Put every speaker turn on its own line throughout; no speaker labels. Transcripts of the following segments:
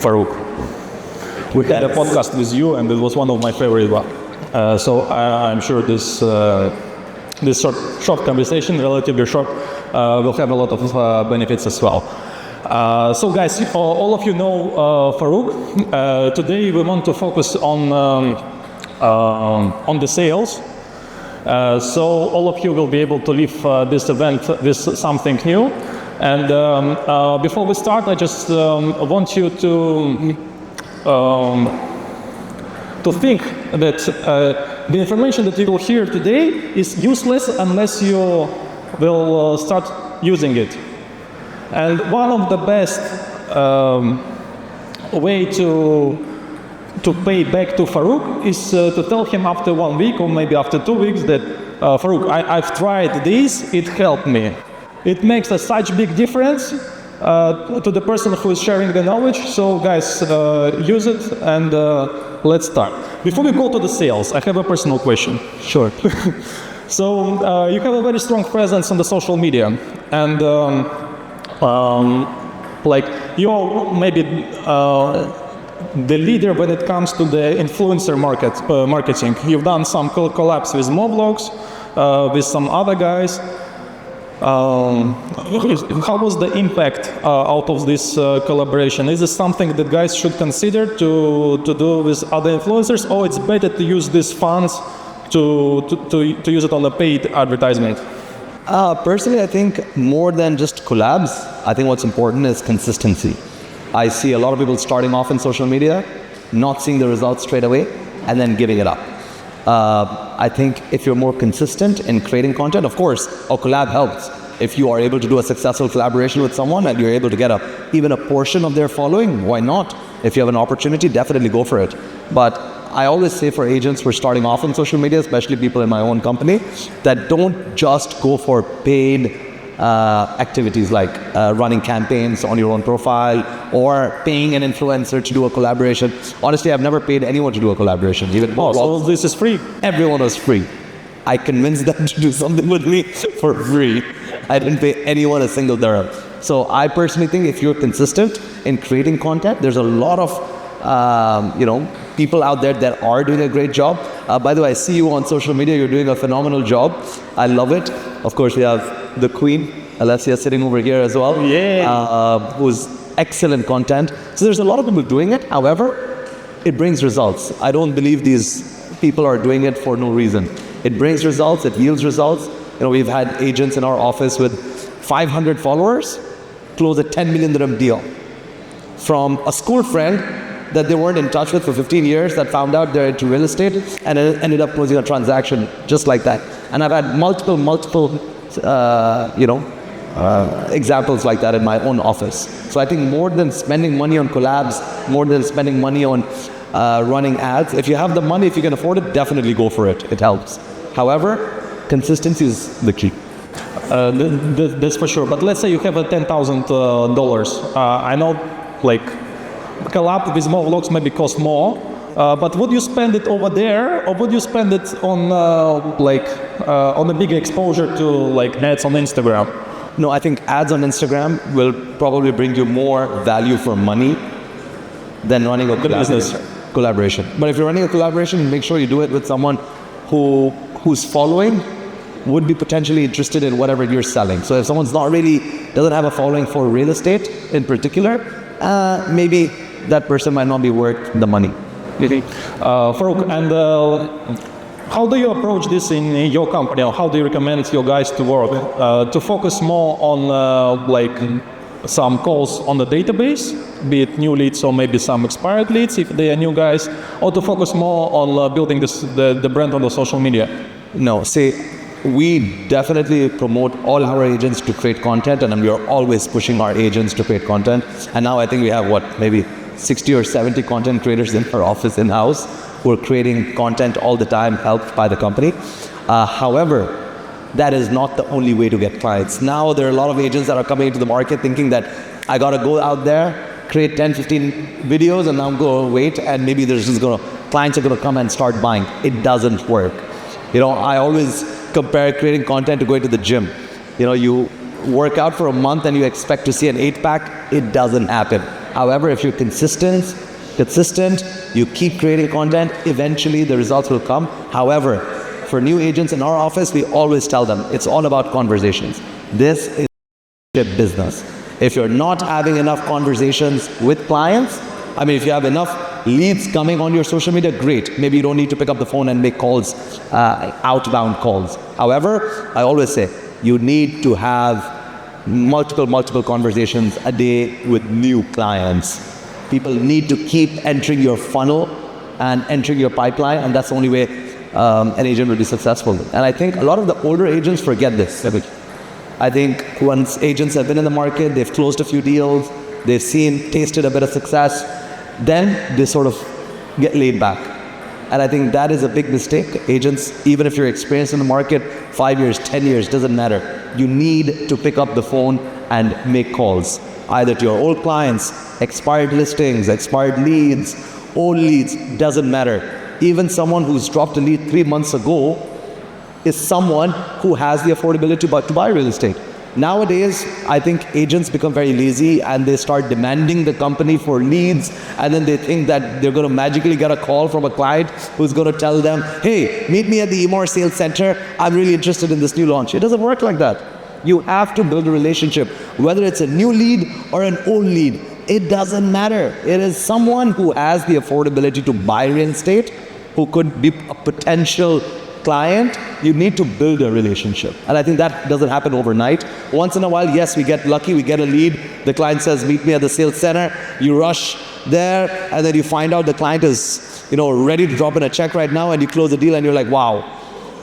Farooq. We had a podcast with you, and it was one of my favorite ones. So I'm sure this short conversation, relatively short, will have a lot of benefits as well. So guys, all of you know Farooq. Today we want to focus on the sales. So all of you will be able to leave this event with something new. And before we start, I just want you to think that the information that you will hear today is useless unless you will start using it. And one of the best way to pay back to Farooq is to tell him after 1 week or maybe after 2 weeks that Farooq, I've tried this, it helped me. It makes such big difference to the person who is sharing the knowledge. So guys, use it and let's start. Before we go to the sales, I have a personal question.
Sure.
So you have a very strong presence on the social media, and like you're maybe the leader when it comes to the influencer marketing. You've done some collabs with Moblogs, with some other guys. How was the impact out of this collaboration? Is this something that guys should consider to do with other influencers, or it's better to use these funds to use it on a paid advertisement?
Personally, I think more than just collabs, I think what's important is consistency. I see a lot of people starting off in social media, not seeing the results straight away, and then giving it up. I think if you're more consistent in creating content, of course, a collab helps. If you are able to do a successful collaboration with someone and you're able to get even a portion of their following, why not? If you have an opportunity, definitely go for it. But I always say for agents who are starting off in social media, especially people in my own company, that don't just go for paid activities like running campaigns on your own profile or paying an influencer to do a collaboration. Honestly, I've never paid anyone to do a collaboration. Even
so this is free?
Everyone was free. I convinced them to do something with me for free. I didn't pay anyone a single dirham. So I personally think if you're consistent in creating content, there's a lot of people out there that are doing a great job. By the way, I see you on social media. You're doing a phenomenal job. I love it. Of course, we have the Queen, Alessia, sitting over here as well.
Yeah.
Who's excellent content. So there's a lot of people doing it. However, it brings results. I don't believe these people are doing it for no reason. It brings results. It yields results. We've had agents in our office with 500 followers close a 10 million dirham deal from a school friend that they weren't in touch with for 15 years that found out they're into real estate and ended up closing a transaction just like that. And I've had multiple examples like that in my own office. So I think more than spending money on collabs, more than spending money on running ads, if you have the money, if you can afford it, definitely go for it. It helps. However, consistency is the key.
That's for sure. But let's say you have $10,000. I know, like, collab with more vlogs maybe cost more, but would you spend it over there, or would you spend it on on a big exposure to like ads on Instagram?
No, I think ads on Instagram will probably bring you more value for money than running a collaboration. But if you're running a collaboration, make sure you do it with someone who's following would be potentially interested in whatever you're selling. So if someone's doesn't have a following for real estate in particular, maybe that person might not be worth the money.
Farooq, and how do you approach this in your company, or how do you recommend your guys to work? To focus more on some calls on the database, be it new leads or maybe some expired leads if they are new guys, or to focus more on building the brand on the social media?
No, we definitely promote all our agents to create content, and we are always pushing our agents to create content. And now I think we have maybe 60 or 70 content creators in our office in-house who are creating content all the time, helped by the company. However, that is not the only way to get clients. Now there are a lot of agents that are coming into the market thinking that I gotta go out there, create 10, 15 videos, and now go wait, and maybe clients are gonna come and start buying. It doesn't work. I always compare creating content to going to the gym. You work out for a month and you expect to see an 8-pack. It doesn't happen. However, if you're consistent, you keep creating content, eventually the results will come. However, for new agents in our office, we always tell them it's all about conversations. This is business. If you're not having enough conversations with clients, I mean, if you have enough leads coming on your social media, great. Maybe you don't need to pick up the phone and make calls, outbound calls. However, I always say you need to have multiple conversations a day with new clients. People need to keep entering your funnel and entering your pipeline, and that's the only way an agent will be successful. And I think a lot of the older agents forget this. I think once agents have been in the market, they've closed a few deals, they've tasted a bit of success, then they sort of get laid back. And I think that is a big mistake. Agents, even if you're experienced in the market, 5 years, 10 years, doesn't matter. You need to pick up the phone and make calls, either to your old clients, expired listings, expired leads, old leads, doesn't matter. Even someone who's dropped a lead 3 months ago is someone who has the affordability to buy real estate. Nowadays, I think agents become very lazy and they start demanding the company for leads, and then they think that they're going to magically get a call from a client who's going to tell them, hey, meet me at the EMOR Sales Center. I'm really interested in this new launch. It doesn't work like that. You have to build a relationship, whether it's a new lead or an old lead. It doesn't matter. It is someone who has the affordability to buy real estate, who could be a potential client. You need to build a relationship. And I think that doesn't happen overnight. Once in a while, yes, we get lucky, we get a lead. The client says, meet me at the sales center. You rush there, and then you find out the client is, ready to drop in a check right now, and you close the deal and you're like, wow,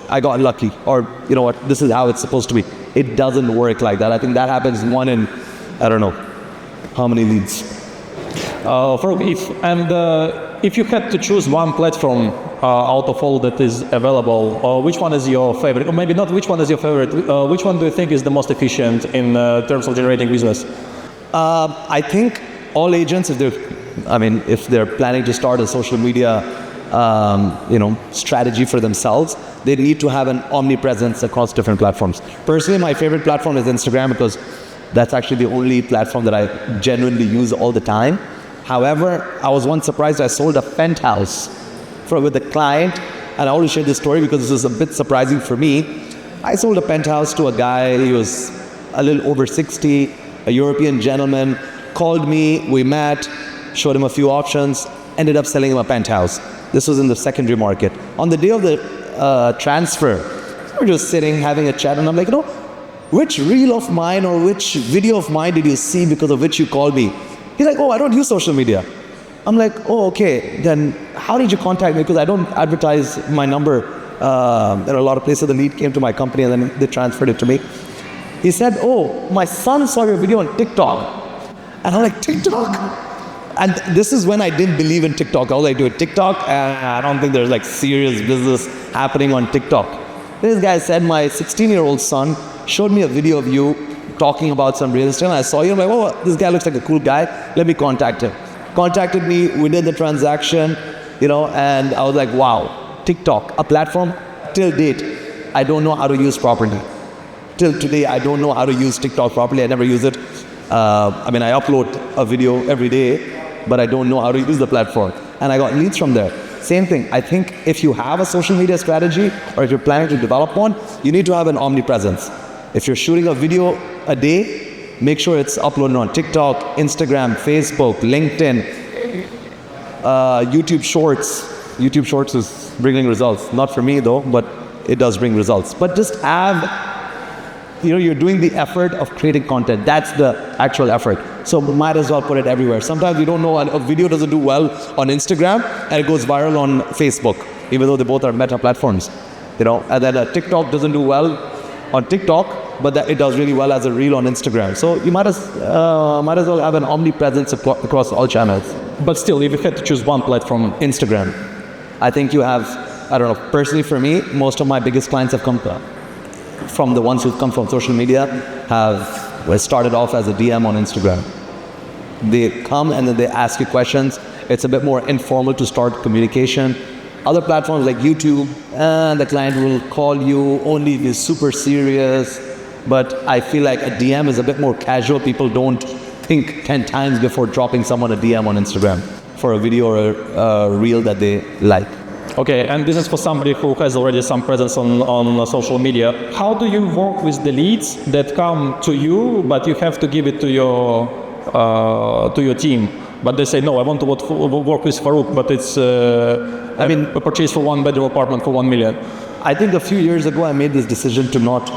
I got lucky. Or, you know what, this is how it's supposed to be. It doesn't work like that. I think that happens one in, I don't know, how many leads?
Farooq, if you had to choose one platform out of all that is available, which one is your favorite? Or maybe not which one is your favorite, which one do you think is the most efficient in terms of generating business?
I think all agents, if they're planning to start a social media strategy for themselves, they need to have an omnipresence across different platforms. Personally, my favorite platform is Instagram, because that's actually the only platform that I genuinely use all the time. However, I was once surprised. I sold a penthouse with a client, and I always share this story because this is a bit surprising for me. I sold a penthouse to a guy. He was a little over 60, a European gentleman, called me, we met, showed him a few options, ended up selling him a penthouse. This was in the secondary market. On the day of the transfer, we're just sitting, having a chat, and I'm like, which reel of mine or which video of mine did you see because of which you called me? He's like, oh, I don't use social media. I'm like, oh, okay, then how did you contact me? Because I don't advertise my number. There are a lot of places the lead came to my company and then they transferred it to me. He said, oh, my son saw your video on TikTok. And I'm like, TikTok? And this is when I didn't believe in TikTok. I was like, dude, TikTok? I don't think there's like serious business happening on TikTok. This guy said, my 16-year-old son showed me a video of you talking about some real estate, and I saw you. I'm like, oh, this guy looks like a cool guy. Let me contact him. Contacted me, we did the transaction, and I was like, wow, TikTok, a platform, till date, I don't know how to use properly. Till today, I don't know how to use TikTok properly. I never use it. I upload a video every day, but I don't know how to use the platform. And I got leads from there. Same thing. I think if you have a social media strategy, or if you're planning to develop one, you need to have an omnipresence. If you're shooting a video a day, make sure it's uploaded on TikTok, Instagram, Facebook, LinkedIn, YouTube Shorts. YouTube Shorts is bringing results. Not for me though, but it does bring results. But just have, you're doing the effort of creating content. That's the actual effort. So might as well put it everywhere. Sometimes we don't know, a video doesn't do well on Instagram and it goes viral on Facebook, even though they both are meta platforms. And then TikTok doesn't do well on TikTok, but it does really well as a reel on Instagram. So you might as well have an omnipresence across all channels.
But still, if you had to choose one platform,
Instagram. I think you have, I don't know, personally for me, most of my biggest clients have come from the ones who've come from social media, have started off as a DM on Instagram. They come and then they ask you questions. It's a bit more informal to start communication. Other platforms like YouTube, the client will call you only if he's super serious. But I feel like a DM is a bit more casual. People don't think 10 times before dropping someone a DM on Instagram for a video or a reel that they like.
Okay, and this is for somebody who has already some presence on social media. How do you work with the leads that come to you, but you have to give it to your team? But they say, no, I want to work with Farooq, but it's a purchase for one bedroom apartment for 1 million.
I think a few years ago I made this decision to not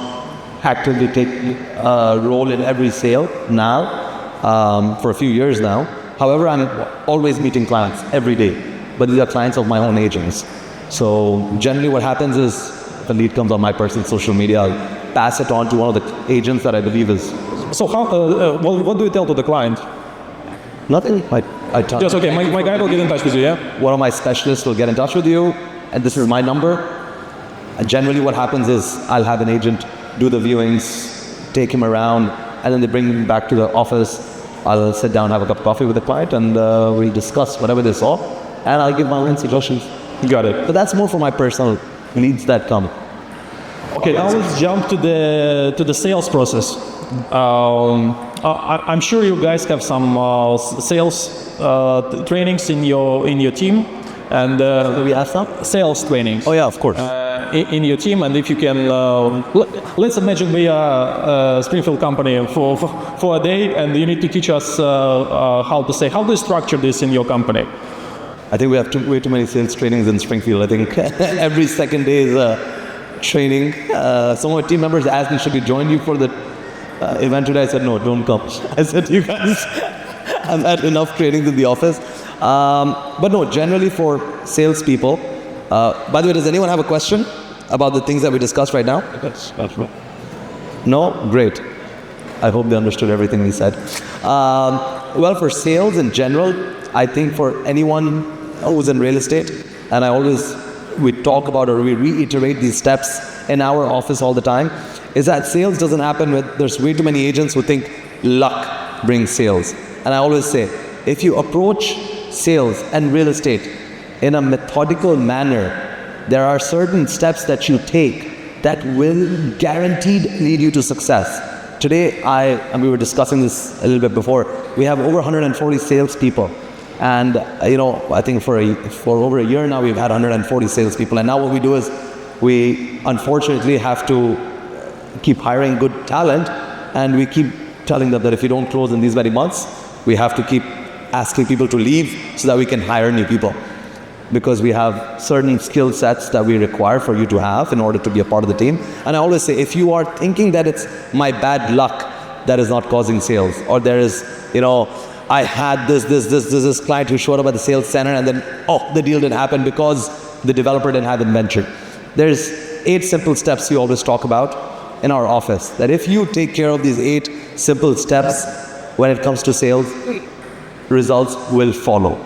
actively take a role in every sale now, for a few years now. However, I'm always meeting clients every day, but these are clients of my own agents. So generally what happens is, if a lead comes on my personal social media, I'll pass it on to one of the agents that I believe is...
So how, what do you tell to the client?
Nothing. I tell...
Just, okay, my guy will get in touch with you, yeah?
One of my specialists will get in touch with you, and this is my number. And generally what happens is, I'll have an agent do the viewings, take him around, and then they bring him back to the office. I'll sit down, have a cup of coffee with the client, and we'll discuss whatever they saw, and I'll give my own suggestions.
Got it.
But that's more for my personal leads that come.
Okay, now let's jump to the sales process. I'm sure you guys have some sales trainings in your team, and
we have some
sales trainings.
Oh yeah, of course.
In your team, and if you can, let's imagine we are a Springfield company for a day, and you need to teach us how do you structure this in your company?
I think we have way too many sales trainings in Springfield. I think every second day is a training. Some of my team members asked me, should we join you for the event today? I said, no, don't come. I said, you guys, I've had enough trainings in the office. But no, generally for salespeople. By the way, does anyone have a question about the things that we discussed right now?
That's right.
No? Great. I hope they understood everything we said. Well, for sales in general, I think for anyone who's in real estate, and we talk about or we reiterate these steps in our office all the time, is that sales doesn't happen there's way too many agents who think luck brings sales. And I always say, if you approach sales and real estate in a methodical manner, there are certain steps that you take that will guaranteed lead you to success. Today, and we were discussing this a little bit before, we have over 140 salespeople. And I think for over a year now, we've had 140 salespeople. And now what we do is we unfortunately have to keep hiring good talent, and we keep telling them that if you don't close in these many months, we have to keep asking people to leave so that we can hire new people. Because we have certain skill sets that we require for you to have in order to be a part of the team. And I always say, if you are thinking that it's my bad luck that is not causing sales, or there is, I had this client who showed up at the sales center and then, the deal didn't happen because the developer didn't have inventory. There's 8 simple steps we always talk about in our office, that if you take care of these 8 simple steps when it comes to sales, results will follow.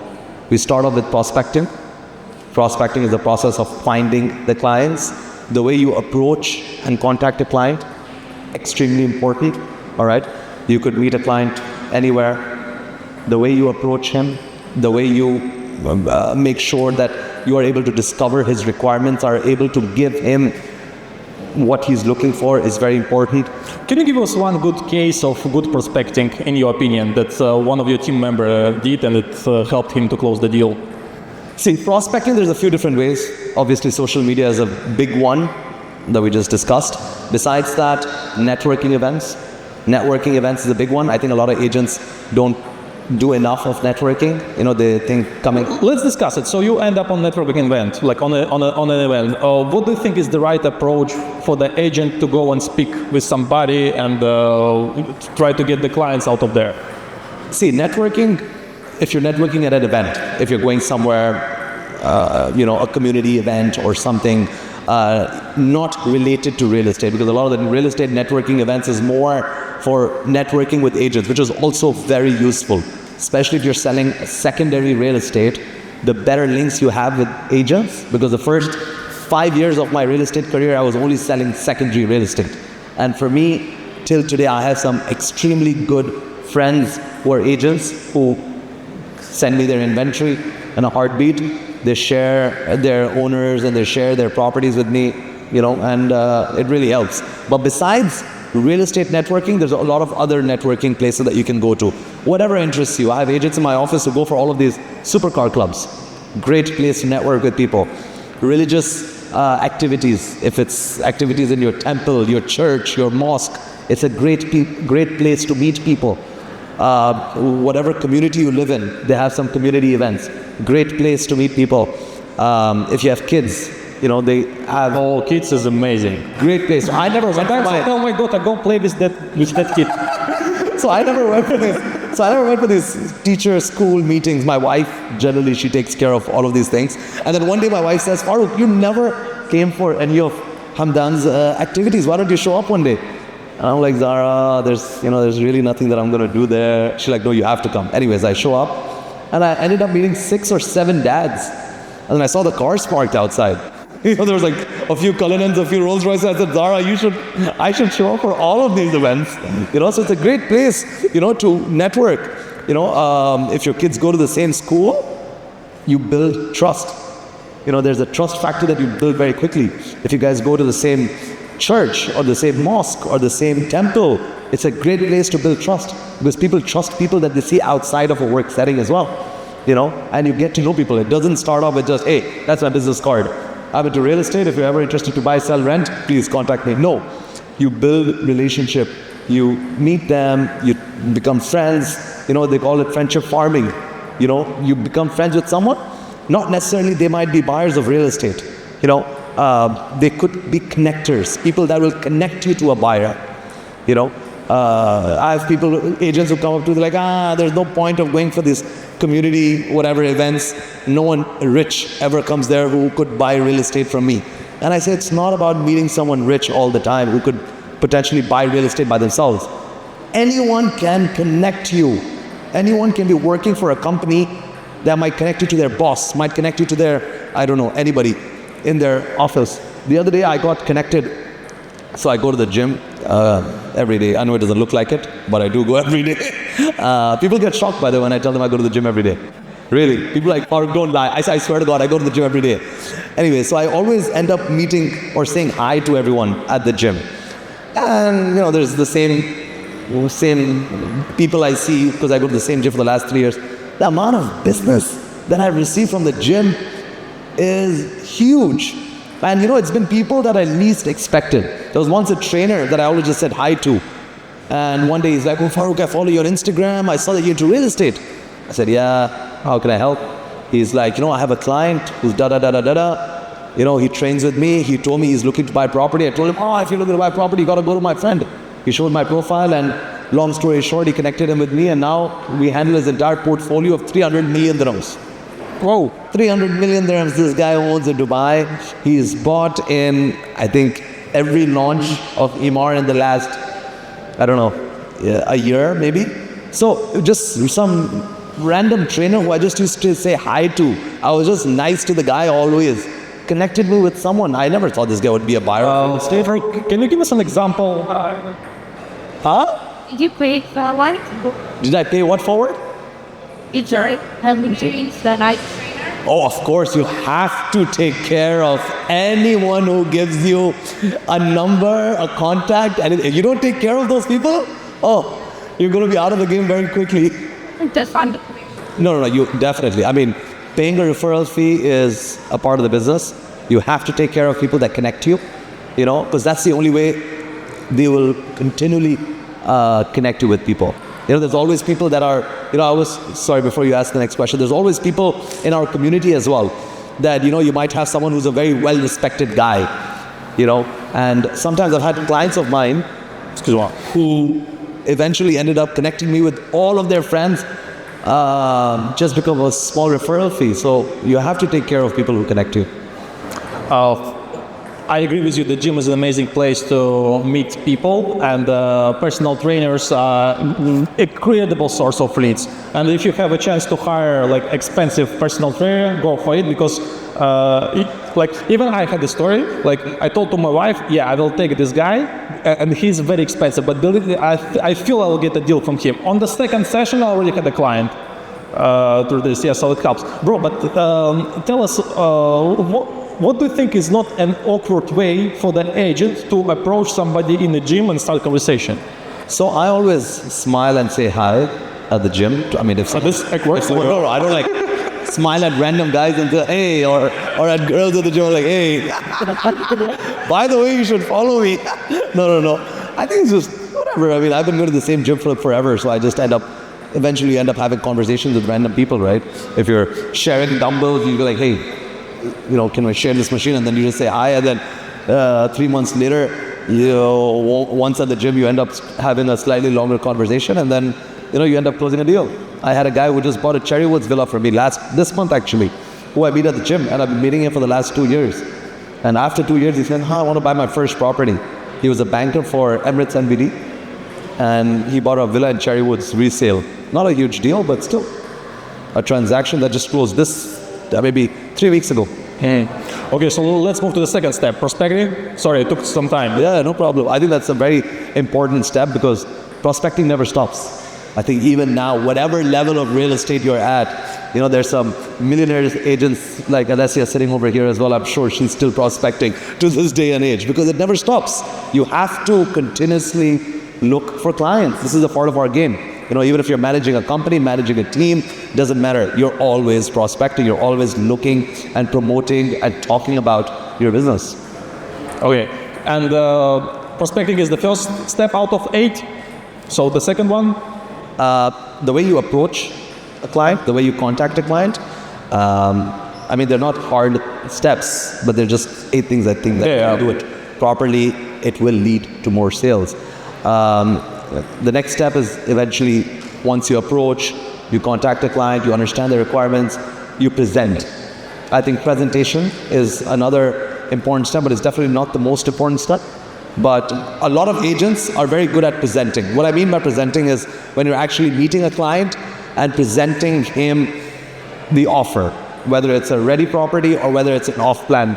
We start off with prospecting. Prospecting is the process of finding the clients. The way you approach and contact a client, extremely important, all right? You could meet a client anywhere. The way you approach him, the way you make sure that you are able to discover his requirements, are able to give him what he's looking for is very important.
Can you give us one good case of good prospecting, in your opinion, that one of your team members did and it helped him to close the deal?
See, prospecting, there's a few different ways. Obviously, social media is a big one that we just discussed. Besides that, networking events. Networking events is a big one. I think a lot of agents don't do enough of networking. They think coming...
Let's discuss it. So you end up on networking event, like on an event. What do you think is the right approach for the agent to go and speak with somebody and try to get the clients out of there?
See, networking, if you're networking at an event, if you're going somewhere, a community event or something not related to real estate, because a lot of the real estate networking events is more for networking with agents, which is also very useful, especially if you're selling secondary real estate. The better links you have with agents, because the first 5 years of my real estate career, I was only selling secondary real estate. And for me, till today, I have some extremely good friends who are agents who send me their inventory in a heartbeat. They share their owners and they share their properties with me, and it really helps. But besides real estate networking, there's a lot of other networking places that you can go to. Whatever interests you. I have agents in my office who go for all of these supercar clubs. Great place to network with people. Religious activities, if it's activities in your temple, your church, your mosque, it's a great place to meet people. Whatever community you live in, they have some community events. Great place to meet people. If you have kids, they have...
Oh, kids is amazing.
Great place. I never went
Sometimes I tell my daughter, go play with that kid.
So I never went for this. So I never went for these teacher school meetings. My wife, generally, she takes care of all of these things. And then one day my wife says, Farooq, you never came for any of Hamdan's activities. Why don't you show up one day? And I'm like, Zara, there's really nothing that I'm going to do there. She's like, no, you have to come. Anyways, I show up and I ended up meeting 6 or 7 dads. And then I saw the cars parked outside. There was like a few Cullinans, a few Rolls Royces. I said, Zara, I should show up for all of these events. So it's a great place, to network. If your kids go to the same school, you build trust. There's a trust factor that you build very quickly. If you guys go to the same church or the same mosque or the same temple, it's a great place to build trust because people trust people that they see outside of a work setting as well. And you get to know people. It doesn't start off with just, hey, that's my business card. I'm into real estate. If you're ever interested to buy, sell, rent, please contact me. No, you build relationship. You meet them. You become friends. They call it friendship farming. You become friends with someone. Not necessarily they might be buyers of real estate. They could be connectors, people that will connect you to a buyer. I have agents who come up to me like, there's no point of going for these community, whatever events. No one rich ever comes there who could buy real estate from me. And I say, it's not about meeting someone rich all the time who could potentially buy real estate by themselves. Anyone can connect you. Anyone can be working for a company that might connect you to their boss, might connect you to their, anybody in their office. The other day I got connected. So I go to the gym every day. I know it doesn't look like it, but I do go every day. People get shocked, by the way, when I tell them I go to the gym every day. Really. People are like, Farooq, don't lie. I swear to God, I go to the gym every day. Anyway, so I always end up meeting or saying hi to everyone at the gym. And, there's the same people I see because I go to the same gym for the last 3 years. The amount of business that I've received from the gym is huge. And it's been people that I least expected. There was once a trainer that I always just said hi to. And one day he's like, oh, Farooq, I follow you on Instagram. I saw that you're into real estate. I said, yeah, how can I help? He's like, I have a client who's da-da-da-da-da-da. He trains with me. He told me he's looking to buy property. I told him, if you're looking to buy property, you got to go to my friend. He showed my profile and long story short, he connected him with me. And now we handle his entire portfolio of 300 million dirhams. Whoa, 300 million dirhams this guy owns in Dubai. He's bought in, I think, every launch of Emaar in the last, a year maybe. So just some random trainer who I just used to say hi to. I was just nice to the guy always. Connected me with someone. I never thought this guy would be a buyer of real estate.
Can you give us an example?
Did you pay for one?
Did I pay what forward?
It's alright. Having changed the night.
Oh, of course, you have to take care of anyone who gives you a number, a contact, and if you don't take care of those people, you're going to be out of the game very quickly.
Just fun.
No, you definitely. Paying a referral fee is a part of the business. You have to take care of people that connect you, because that's the only way they will continually connect you with people. There's always people that are, sorry, before you ask the next question, there's always people in our community as well that, you might have someone who's a very well-respected guy, and sometimes I've had clients of mine, who eventually ended up connecting me with all of their friends just because of a small referral fee. So you have to take care of people who connect you.
I agree with you. The gym is an amazing place to meet people, and personal trainers are a credible source of leads. And if you have a chance to hire expensive personal trainer, go for it, because even I had a story. I told to my wife, I will take this guy, and he's very expensive, but believe me, I feel I will get a deal from him. On the second session, I already had a client through this. So it helps, bro. But tell us what do you think is not an awkward way for the agent to approach somebody in the gym and start conversation?
So I always smile and say hi at the gym. I mean, if
This awkward.
no, I don't like smile at random guys and say, hey, or at girls at the gym, like, hey, by the way, you should follow me. No. I think it's just whatever. I mean, I've been going to the same gym for forever, so I just eventually end up having conversations with random people, right? If you're sharing dumbbells, you go like, hey, can we share this machine? And then you just say hi, and then 3 months later, once at the gym, you end up having a slightly longer conversation, and then, you end up closing a deal. I had a guy who just bought a Cherrywoods villa for me this month actually, who I meet at the gym, and I've been meeting him for the last 2 years. And after 2 years, he said, I want to buy my first property. He was a banker for Emirates NBD, and he bought a villa in Cherrywoods resale. Not a huge deal, but still a transaction that just closed maybe 3 weeks ago.
Okay, so let's move to the second step, prospecting. Sorry, it took some time.
Yeah, no problem. I think that's a very important step because prospecting never stops. I think even now, whatever level of real estate you're at, there's some millionaires agents like Alessia sitting over here as well. I'm sure she's still prospecting to this day and age because it never stops. You have to continuously look for clients. This is a part of our game. Even if you're managing a company, managing a team, doesn't matter. You're always prospecting. You're always looking and promoting and talking about your business.
Okay, and prospecting is the first step out of 8. So the second one?
The way you approach a client, the way you contact a client, they're not hard steps, but they're just 8 things I think that if you do it properly, it will lead to more sales. The next step is eventually, once you approach, you contact a client, you understand the requirements, you present. I think presentation is another important step, but it's definitely not the most important step. But a lot of agents are very good at presenting. What I mean by presenting is when you're actually meeting a client and presenting him the offer, whether it's a ready property or whether it's an off-plan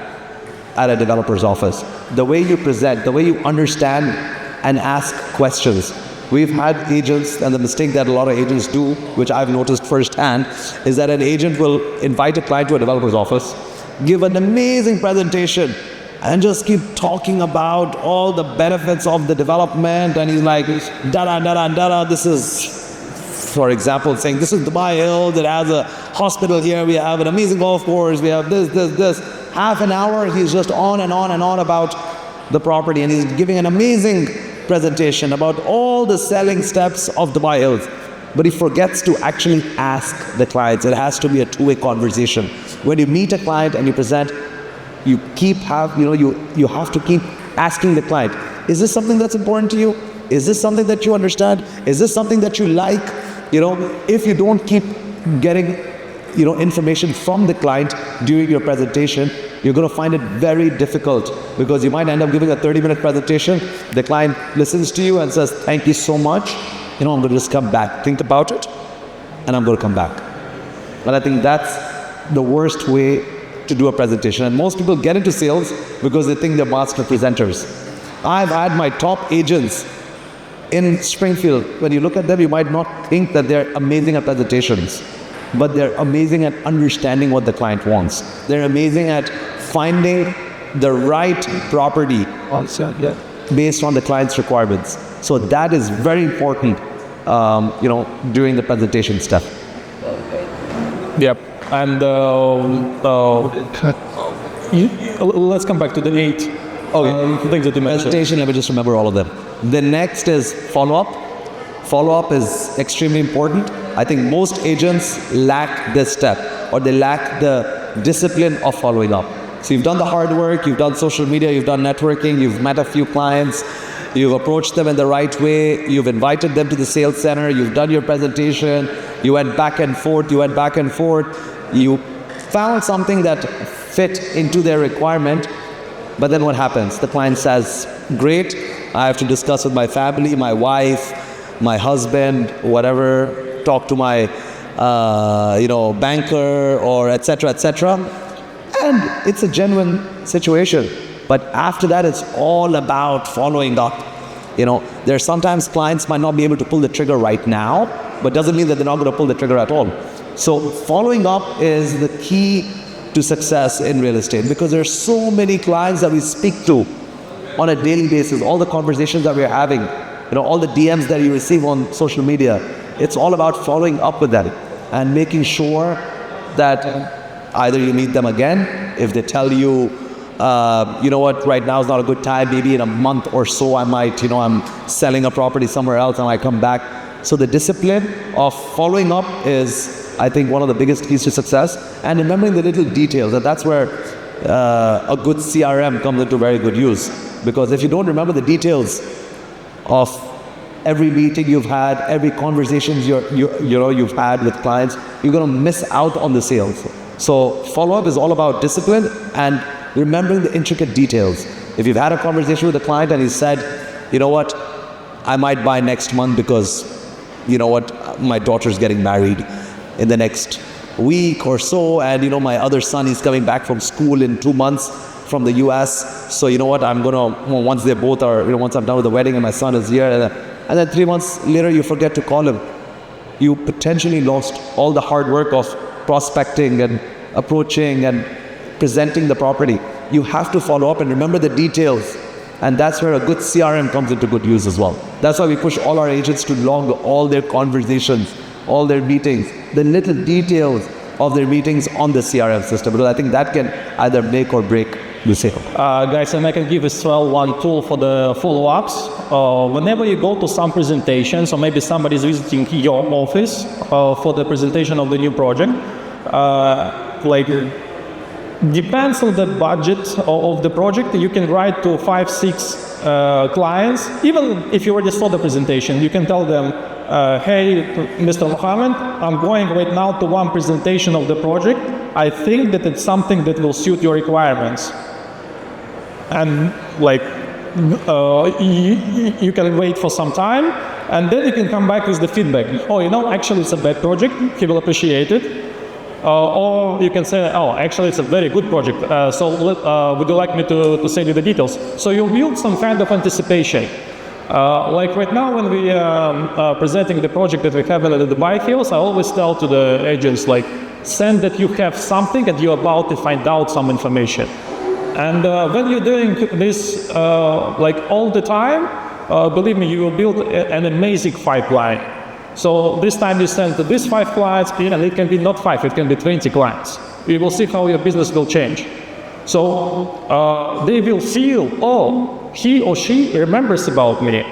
at a developer's office. The way you present, the way you understand and ask questions. We've had agents, and the mistake that a lot of agents do, which I've noticed firsthand, is that an agent will invite a client to a developer's office, give an amazing presentation, and just keep talking about all the benefits of the development, and he's like, this is, for example, saying, this is Dubai Hill that has a hospital here, we have an amazing golf course, we have this. Half an hour, he's just on and on and on about the property, and he's giving an amazing presentation about all the selling steps of Dubai Hills. But he forgets to actually ask the clients. It has to be a two-way conversation. When you meet a client and you present, you have to keep asking the client, is this something that's important to you? Is this something that you understand? Is this something that you like? If you don't keep getting information from the client during your presentation, you're going to find it very difficult because you might end up giving a 30-minute presentation. The client listens to you and says, thank you so much. I'm going to just come back, think about it, and I'm going to come back. And I think that's the worst way to do a presentation. And most people get into sales because they think they're master presenters. I've had my top agents in Springfield. When you look at them, you might not think that they're amazing at presentations, but they're amazing at understanding what the client wants. They're amazing at finding the right property based on the client's requirements. So that is very important, during the presentation step.
Yep. And let's come back to the 8 things that you mentioned.
Presentation, let me just remember all of them. The next is follow-up. Follow-up is extremely important. I think most agents lack this step, or they lack the discipline of following up. So you've done the hard work, you've done social media, you've done networking, you've met a few clients, you've approached them in the right way, you've invited them to the sales center, you've done your presentation, you went back and forth, you found something that fit into their requirement, but then what happens? The client says, great, I have to discuss with my family, my wife, my husband, whatever, talk to my banker, or etc. And it's a genuine situation. But after that, it's all about following up. There are sometimes clients might not be able to pull the trigger right now, but doesn't mean that they're not going to pull the trigger at all. So following up is the key to success in real estate, because there's so many clients that we speak to on a daily basis, all the conversations that we're having, all the DMs that you receive on social media. It's all about following up with them and making sure that either you meet them again, if they tell you, you know what, right now is not a good time, maybe in a month or so I might, I'm selling a property somewhere else and I come back. So the discipline of following up is, I think, one of the biggest keys to success, and remembering the little details. And that's where a good CRM comes into very good use. Because if you don't remember the details of every meeting you've had, every conversation you've had with clients, you're going to miss out on the sales. So follow-up is all about discipline and remembering the intricate details. If you've had a conversation with a client and he said, you know what, I might buy next month because, you know what, my daughter's getting married in the next week or so, and my other son is coming back from school in 2 months from the US. So you know what, I'm gonna, once they both are, once I'm done with the wedding and my son is here, and then 3 months later you forget to call him. You potentially lost all the hard work of prospecting and approaching and presenting the property. You have to follow up and remember the details. And that's where a good CRM comes into good use as well. That's why we push all our agents to log all their conversations, all their meetings, the little details of their meetings on the CRM system, because I think that can either make or break the sale.
Guys, and I can give as well one tool for the follow-ups. Whenever you go to some presentations, or maybe somebody's visiting your office for the presentation of the new project, depends on the budget of the project. You can write to 5-6 clients. Even if you already saw the presentation, you can tell them, hey, Mr. Mohammed, I'm going right now to one presentation of the project. I think that it's something that will suit your requirements. And you can wait for some time, and then you can come back with the feedback. Oh, actually it's a bad project. He will appreciate it. Or you can say, oh, actually it's a very good project, would you like me to send you the details? So you build some kind of anticipation. Like right now when we are presenting the project that we have in the Dubai Hills, I always tell to the agents, send that you have something and you're about to find out some information. And when you're doing this all the time, believe me, you will build an amazing pipeline. So this time you send to these 5 clients, and it can be not 5, it can be 20 clients. You will see how your business will change. So they will feel, oh, he or she remembers about me.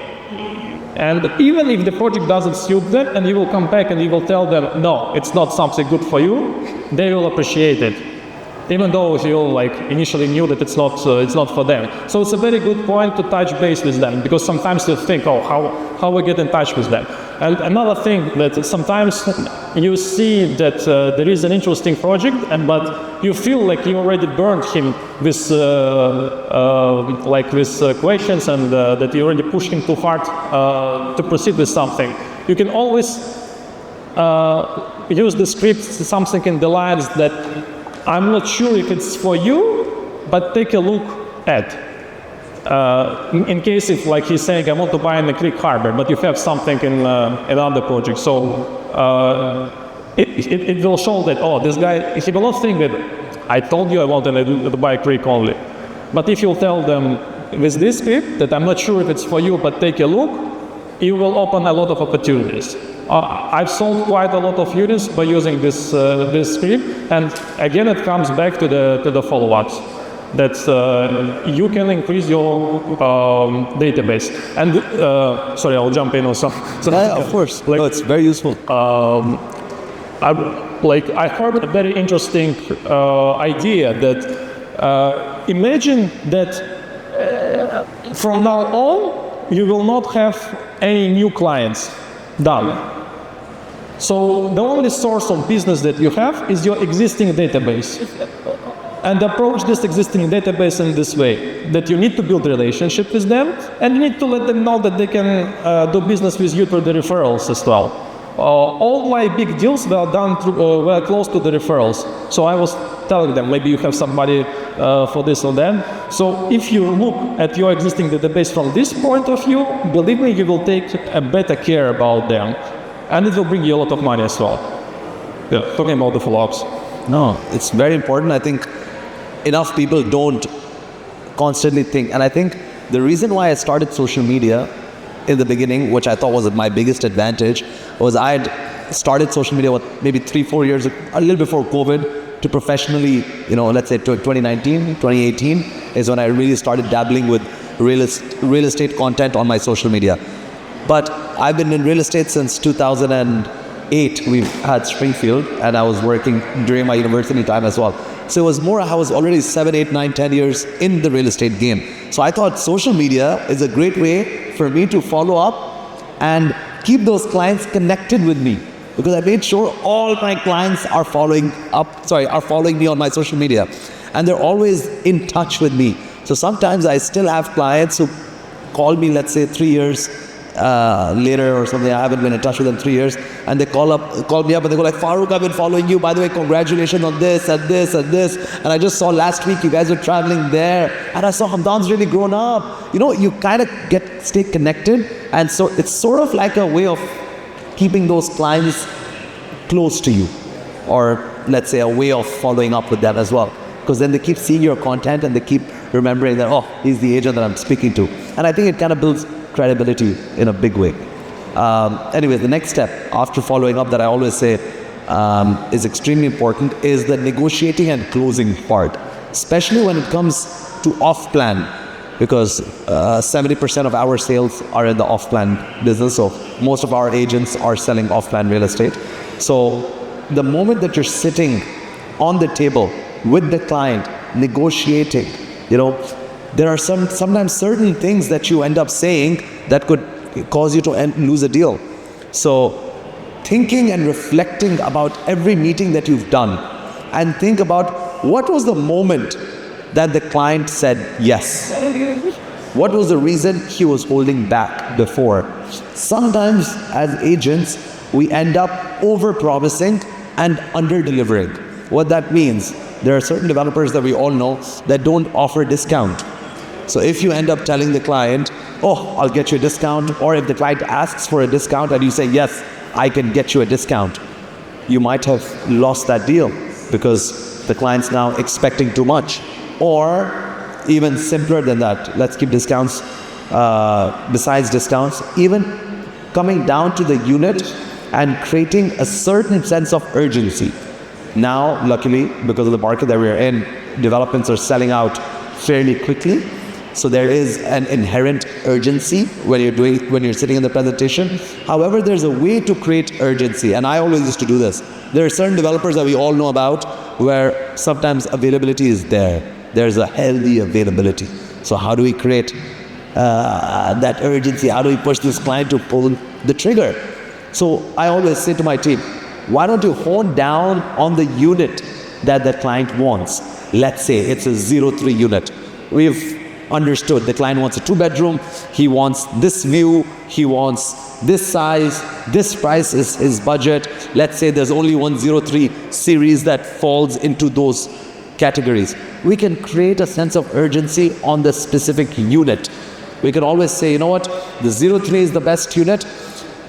And even if the project doesn't suit them, and you will come back and you will tell them, no, it's not something good for you, they will appreciate it. Even though you initially knew that it's not for them. So it's a very good point to touch base with them, because sometimes you think, oh, how we get in touch with them. And another thing that sometimes you see that there is an interesting project, but you feel like you already burned him with questions, and that you already pushed him too hard to proceed with something. You can always use the script, something in the lines that I'm not sure if it's for you, but take a look at. In case if he's saying, I want to buy in the Creek Harbor, but you have something in another project. So it will show that, oh, this guy, he will not think that I told you I want to buy Creek only. But if you tell them with this script that I'm not sure if it's for you, but take a look, you will open a lot of opportunities. I've sold quite a lot of units by using this script, and again it comes back to the follow-ups, that you can increase your database. And sorry, I'll jump in on some.
Yeah, of course. No, it's very useful.
I heard a very interesting idea that imagine that from now on you will not have any new clients done. So the only source of business that you have is your existing database. And approach this existing database in this way, that you need to build a relationship with them, and you need to let them know that they can do business with you through the referrals as well. All my big deals were done through, were close to the referrals. So I was telling them, maybe you have somebody for this or that. So if you look at your existing database from this point of view, believe me, you will take a better care about them. And it will bring you a lot of money as well. Yeah, talking about the follow-ups.
No, it's very important. I think enough people don't constantly think. And I think the reason why I started social media in the beginning, which I thought was my biggest advantage, was I had started social media maybe 3-4 years, a little before COVID, to professionally, let's say 2019, 2018 is when I really started dabbling with real estate content on my social media. But I've been in real estate since 2008. We've had Springfield, and I was working during my university time as well. So it was more, I was already 7, 8, 9, 10 years in the real estate game. So I thought social media is a great way for me to follow up and keep those clients connected with me. Because I made sure all my clients are following me on my social media. And they're always in touch with me. So sometimes I still have clients who call me, let's say 3 years later or something. I haven't been in touch with them 3 years, and they call me up and they go like, Farooq, I've been following you. By the way, congratulations on this and this and this. And I just saw last week you guys were traveling there, and I saw Hamdan's really grown up. You kind of stay connected, and so it's sort of like a way of keeping those clients close to you, or let's say a way of following up with them as well. Because then they keep seeing your content and they keep remembering that, oh, he's the agent that I'm speaking to. And I think it kind of builds credibility in a big way. Anyway, the next step after following up that I always say is extremely important is the negotiating and closing part, especially when it comes to off-plan, because 70% of our sales are in the off-plan business. So most of our agents are selling off-plan real estate. So the moment that you're sitting on the table with the client, negotiating, there are sometimes certain things that you end up saying that could cause you to lose a deal. So thinking and reflecting about every meeting that you've done, and think about what was the moment that the client said yes. What was the reason he was holding back before? Sometimes as agents, we end up over-promising and under-delivering. What that means, there are certain developers that we all know that don't offer discount. So if you end up telling the client, oh, I'll get you a discount, or if the client asks for a discount and you say, yes, I can get you a discount, you might have lost that deal because the client's now expecting too much. Or even simpler than that, let's keep discounts, besides discounts, even coming down to the unit and creating a certain sense of urgency. Now, luckily, because of the market that we're in, developments are selling out fairly quickly. So there is an inherent urgency when you're sitting in the presentation. However, there's a way to create urgency, and I always used to do this. There are certain developers that we all know about where sometimes availability is there. There's a healthy availability. So how do we create that urgency? How do we push this client to pull the trigger? So I always say to my team, why don't you hone down on the unit that the client wants? Let's say it's a 03 unit. We've understood the client wants a 2-bedroom, he wants this view, he wants this size, this price is his budget. Let's say there's only 103 series that falls into those categories. We can create a sense of urgency on the specific unit. We can always say, you know what, the 03 is the best unit.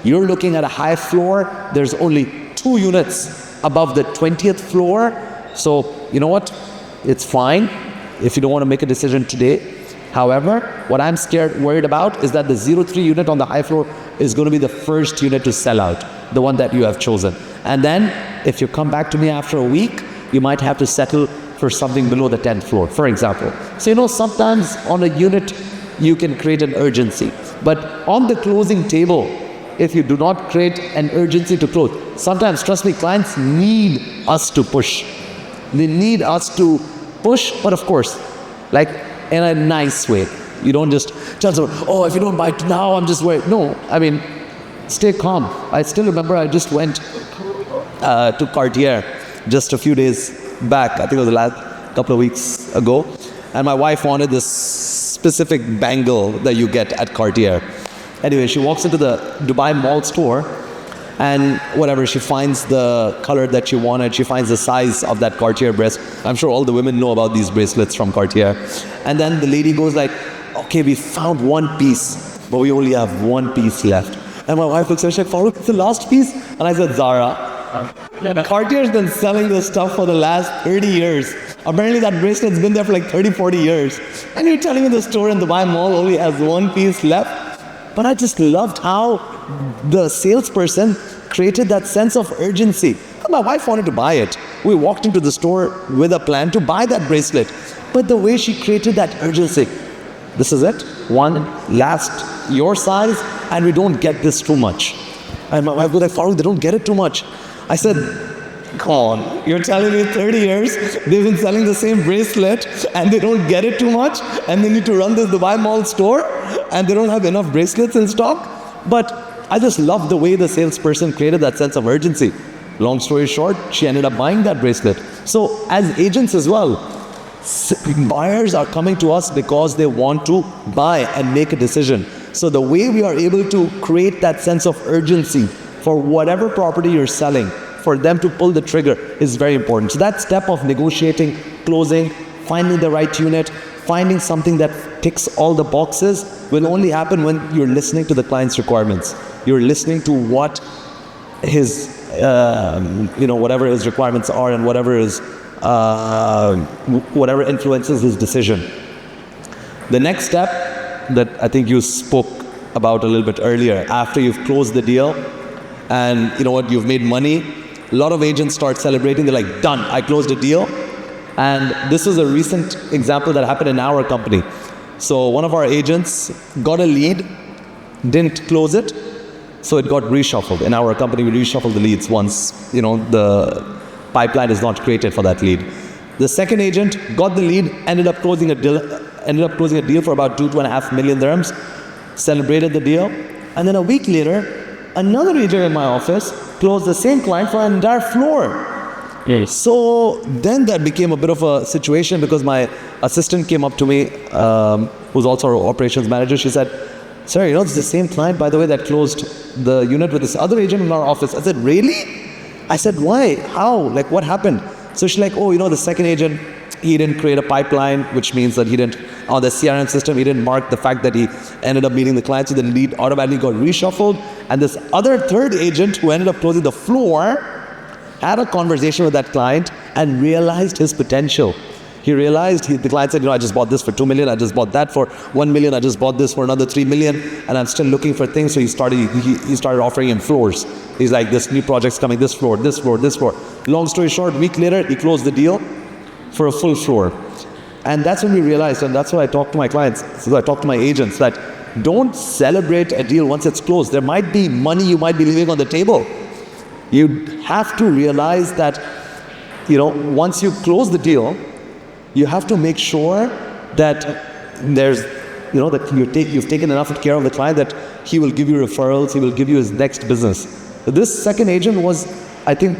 You're looking at a high floor, there's only 2 units above the 20th floor. So, you know what, it's fine if you don't want to make a decision today. However, what I'm worried about is that the 03 unit on the high floor is going to be the first unit to sell out, the one that you have chosen. And then, if you come back to me after a week, you might have to settle for something below the 10th floor, for example. So, sometimes on a unit, you can create an urgency. But on the closing table, if you do not create an urgency to close, sometimes, trust me, clients need us to push. They need us to push, but of course, like in a nice way. You don't just tell someone, oh, if you don't buy it now, I'm just worried. No, I mean, stay calm. I still remember I just went to Cartier just a few days back. I think it was the last couple of weeks ago. And my wife wanted this specific bangle that you get at Cartier. Anyway, she walks into the Dubai Mall store and whatever, she finds the color that she wanted, she finds the size of that Cartier bracelet. I'm sure all the women know about these bracelets from Cartier. And then the lady goes like, okay, we found one piece, but we only have one piece left. And my wife looks at me, she's like, Farooq, it's the last piece? And I said, Zara, Cartier's been selling this stuff for the last 30 years. Apparently that bracelet's been there for like 30, 40 years. And you're telling me the store in Dubai Mall only has one piece left. But I just loved how the salesperson created that sense of urgency. My wife wanted to buy it. We walked into the store with a plan to buy that bracelet. But the way she created that urgency, this is it, one last, your size, and we don't get this too much. And my wife was like, Farooq, they don't get it too much. I said, come on, you're telling me 30 years, they've been selling the same bracelet and they don't get it too much, and they need to run this Dubai Mall store and they don't have enough bracelets in stock? But I just love the way the salesperson created that sense of urgency. Long story short, she ended up buying that bracelet. So as agents as well, buyers are coming to us because they want to buy and make a decision. So the way we are able to create that sense of urgency for whatever property you're selling, for them to pull the trigger is very important. So that step of negotiating, closing, finding the right unit, finding something that ticks all the boxes will only happen when you're listening to the client's requirements. You're listening to what his, whatever his requirements are and whatever influences his decision. The next step that I think you spoke about a little bit earlier, after you've closed the deal and you know what, you've made money, a lot of agents start celebrating. They're like, done, I closed a deal. And this was a recent example that happened in our company. So one of our agents got a lead, didn't close it, so it got reshuffled. In our company, we reshuffle the leads once, the pipeline is not created for that lead. The second agent got the lead, ended up closing a deal for about 2.5 million dirhams, celebrated the deal, and then a week later, another agent in my office closed the same client for an entire floor.
Yes.
So then that became a bit of a situation because my assistant came up to me, who's also our operations manager. She said, sir, it's the same client, by the way, that closed the unit with this other agent in our office. I said, really? I said, why? How? Like, what happened? So she's like, the second agent, he didn't create a pipeline, which means that he didn't, on the CRM system, he didn't mark the fact that he ended up meeting the client, so the lead automatically got reshuffled. And this other third agent who ended up closing the floor had a conversation with that client and realized his potential. He realized, the client said, I just bought this for 2 million, I just bought that for 1 million, I just bought this for another 3 million, and I'm still looking for things. So he started offering him floors. He's like, this new project's coming, this floor, this floor, this floor. Long story short, a week later, he closed the deal for a full floor. And that's when we realized, and that's what I talk to my clients, so I talk to my agents, that don't celebrate a deal once it's closed. There might be money you might be leaving on the table. You have to realize that, once you close the deal, you have to make sure that there's, that you've taken enough care of the client that he will give you referrals, he will give you his next business. This second agent was, I think,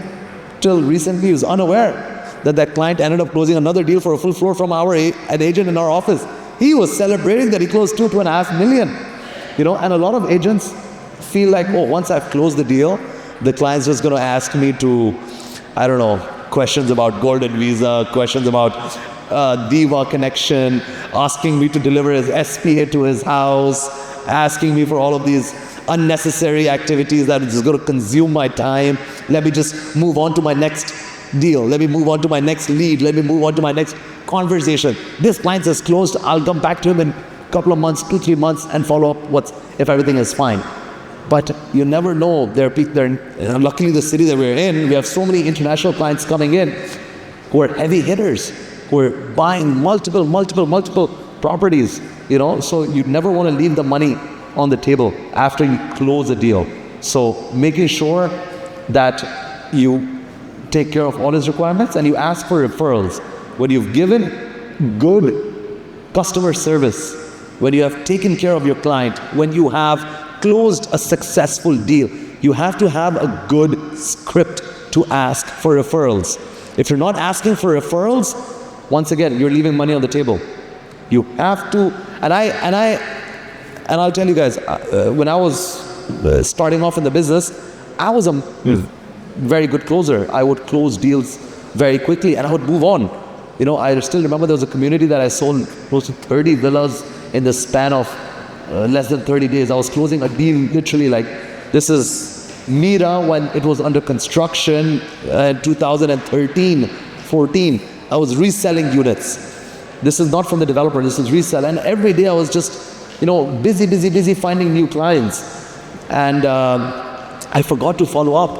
till recently, he was unaware that client ended up closing another deal for a full floor from an agent in our office. He was celebrating that he closed 2.5 million. And a lot of agents feel like, once I've closed the deal, the client's just going to ask me to, questions about golden visa, questions about Diva connection, asking me to deliver his SPA to his house, asking me for all of these unnecessary activities that are just going to consume my time. Let me just move on to my next deal. Let me move on to my next lead. Let me move on to my next conversation. This client is closed. I'll come back to him in a couple of months, 2-3 months, and follow up if everything is fine. But you never know. Luckily, the city that we're in, we have so many international clients coming in who are heavy hitters, who are buying multiple properties. So you never want to leave the money on the table after you close a deal. So making sure that you take care of all his requirements and you ask for referrals. When you've given good customer service, when you have taken care of your client, when you have closed a successful deal, you have to have a good script to ask for referrals. If you're not asking for referrals, once again, you're leaving money on the table. You have to, and I'll tell you guys, when I was starting off in the business, I was a very good closer. I would close deals very quickly and I would move on. I still remember there was a community that I sold close to 30 villas in the span of less than 30 days. I was closing a deal literally like, this is Mira, when it was under construction in 2013, 14, I was reselling units. This is not from the developer, this is resell. And every day I was just, busy finding new clients. And I forgot to follow up,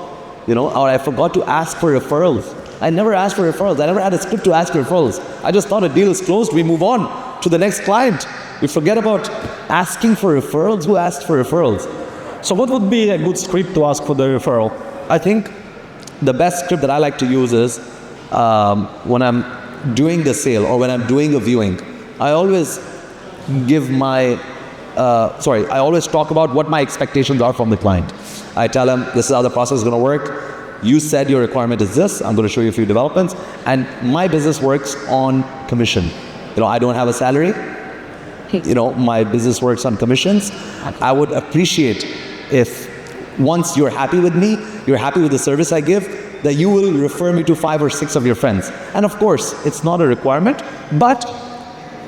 or I forgot to ask for referrals. I never asked for referrals. I never had a script to ask for referrals. I just thought a deal is closed, we move on to the next client. We forget about asking for referrals. Who asked for referrals?
So what would be a good script to ask for the referral?
I think the best script that I like to use is when I'm doing the sale or when I'm doing a viewing, I always I always talk about what my expectations are from the client. I tell them, this is how the process is going to work. You said your requirement is this. I'm going to show you a few developments. And my business works on commission. I don't have a salary. My business works on commissions. I would appreciate if once you're happy with me, you're happy with the service I give, that you will refer me to 5 or 6 of your friends. And of course, it's not a requirement, but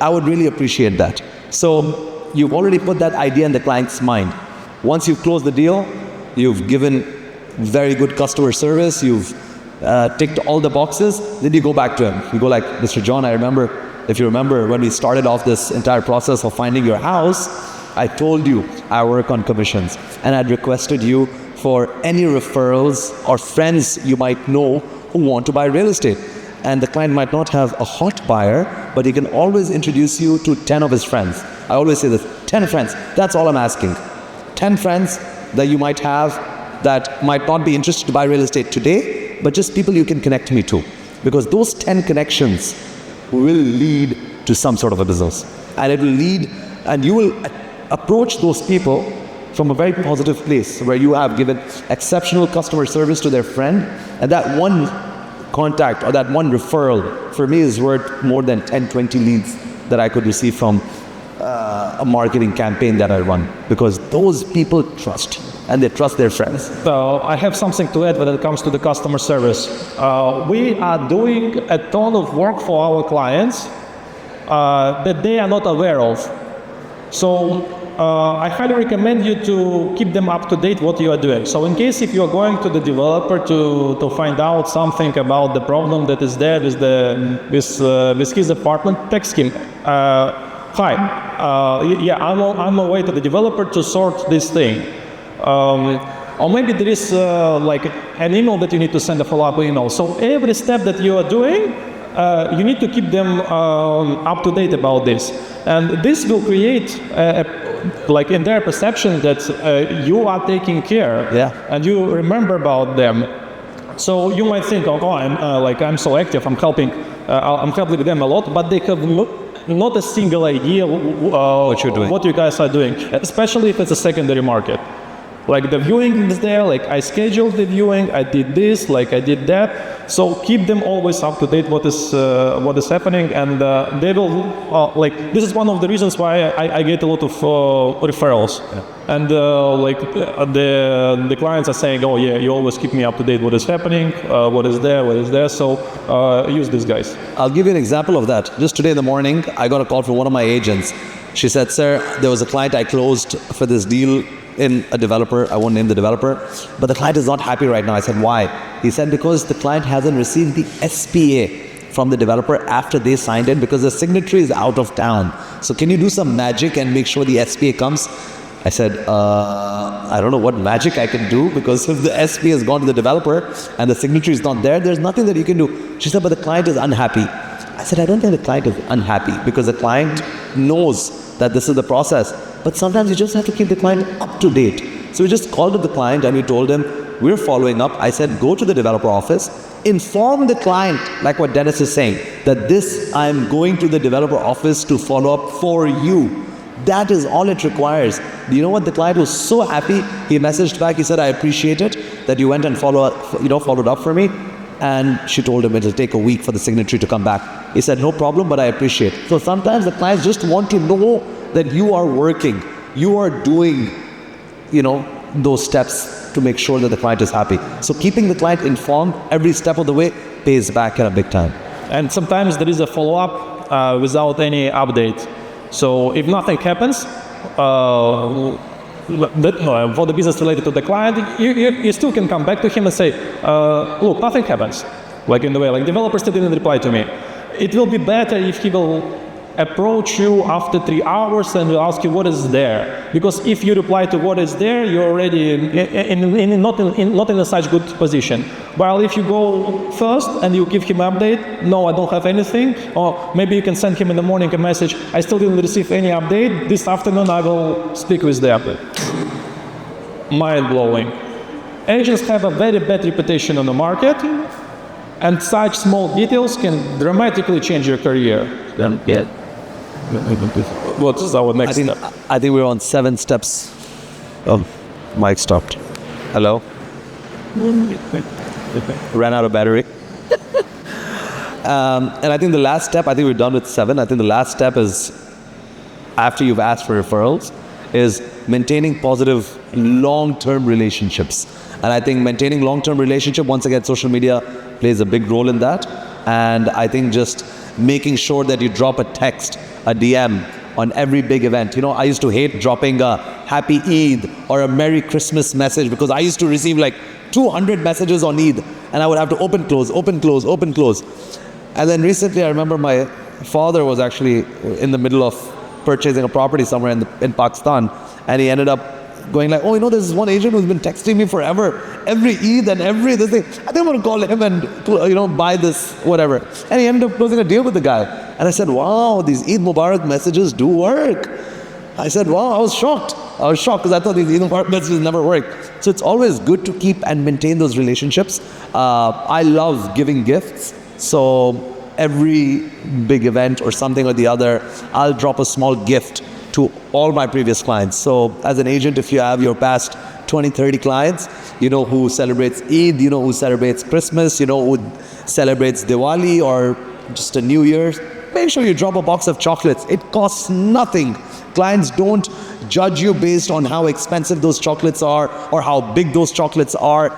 I would really appreciate that. So you've already put that idea in the client's mind. Once you've closed the deal, you've given very good customer service, you've ticked all the boxes, then you go back to him. You go like, Mr. John, if you remember when we started off this entire process of finding your house, I told you I work on commissions, and I'd requested you for any referrals or friends you might know who want to buy real estate. And the client might not have a hot buyer, but he can always introduce you to 10 of his friends. I always say this, 10 friends, that's all I'm asking. 10 friends that you might have that might not be interested to buy real estate today, but just people you can connect me to. Because those 10 connections will lead to some sort of a business. And it will lead, and you will approach those people from a very positive place where you have given exceptional customer service to their friend, and that one contact or that one referral for me is worth more than 10, 20 leads that I could receive from a marketing campaign that I run, because those people trust and they trust their friends.
So I have something to add when it comes to the customer service. We are doing a ton of work for our clients that they are not aware of. So I highly recommend you to keep them up to date what you are doing. So in case if you are going to the developer to find out something about the problem that is there with his apartment, text him. Hi, I'm on my way to the developer to sort this thing. Or maybe there is like an email that you need to send a follow-up email. So every step that you are doing, you need to keep them up to date about this. And this will create like in their perception that you are taking care, and you remember about them. So you might think, I'm so active, I'm helping them a lot, but they have not a single idea what you're doing, what you guys are doing, especially if it's a secondary market. Like the viewing is there, like I scheduled the viewing, I did this, like I did that. So keep them always up to date what is happening, and they will this is one of the reasons why I get a lot of referrals. And the clients are saying, oh yeah, you always keep me up to date what is happening, what is there. So use these guys.
I'll give you an example of that. Just today in the morning, I got a call from one of my agents. She said, sir, there was a client I closed for this deal in a developer. I won't name the developer, but the client is not happy right now. I said, why? He said, because the client hasn't received the SPA from the developer after they signed it, because the signatory is out of town. So can you do some magic and make sure the SPA comes? I said, I don't know what magic I can do, because if the SPA has gone to the developer and the signatory is not there, there's nothing that you can do. She said, but the client is unhappy. I said, I don't think the client is unhappy, because the client knows that this is the process. But sometimes you just have to keep the client up to date. So we just called up the client and we told him, we're following up. I said, go to the developer office, inform the client, like what Dennis is saying, that this, I'm going to the developer office to follow up for you. That is all it requires. You know what? The client was so happy. He messaged back. He said, I appreciate it that you went and followed up for me. And she told him it'll take a week for the signatory to come back. He said, no problem, but I appreciate it. So sometimes the clients just want to know that you are working, you are doing, those steps to make sure that the client is happy. So keeping the client informed every step of the way pays back at a big time.
And sometimes there is a follow-up without any update. So if nothing happens, for the business related to the client, you still can come back to him and say, look, nothing happens. Like in the way, like developer still didn't reply to me. It will be better if he will approach you after 3 hours and will ask you what is there. Because if you reply to what is there, you're already not in a such good position. While if you go first and you give him an update, no, I don't have anything, or maybe you can send him in the morning a message, I still didn't receive any update, this afternoon I will speak with the update. Mind-blowing. Agents have a very bad reputation on the market, and such small details can dramatically change your career.
Yeah.
What is our next step?
I think we're on 7 steps. Oh, mic stopped. Hello? Ran out of battery. And I think the last step, I think we're done with 7. I think the last step is, after you've asked for referrals, is maintaining positive long-term relationships. And I think maintaining long-term relationship, once again, social media plays a big role in that. And I think just making sure that you drop a text, a DM on every big event. You know, I used to hate dropping a Happy Eid or a Merry Christmas message, because I used to receive like 200 messages on Eid, and I would have to open, close, open, close, open, close. And then recently, I remember my father was actually in the middle of purchasing a property somewhere in Pakistan, and he ended up going like, oh, you know, there's one agent who's been texting me forever, every Eid and every this thing. I think I'm going to call him and, you know, buy this, whatever. And he ended up closing a deal with the guy. And I said, wow, these Eid Mubarak messages do work. I said, wow, I was shocked. I was shocked because I thought these Eid Mubarak messages never worked. So it's always good to keep and maintain those relationships. I love giving gifts. So every big event or something or the other, I'll drop a small gift to all my previous clients. So as an agent, if you have your past 20, 30 clients, you know who celebrates Eid, you know who celebrates Christmas, you know who celebrates Diwali or just a New Year's, make sure you drop a box of chocolates. It costs nothing. Clients don't judge you based on how expensive those chocolates are or how big those chocolates are.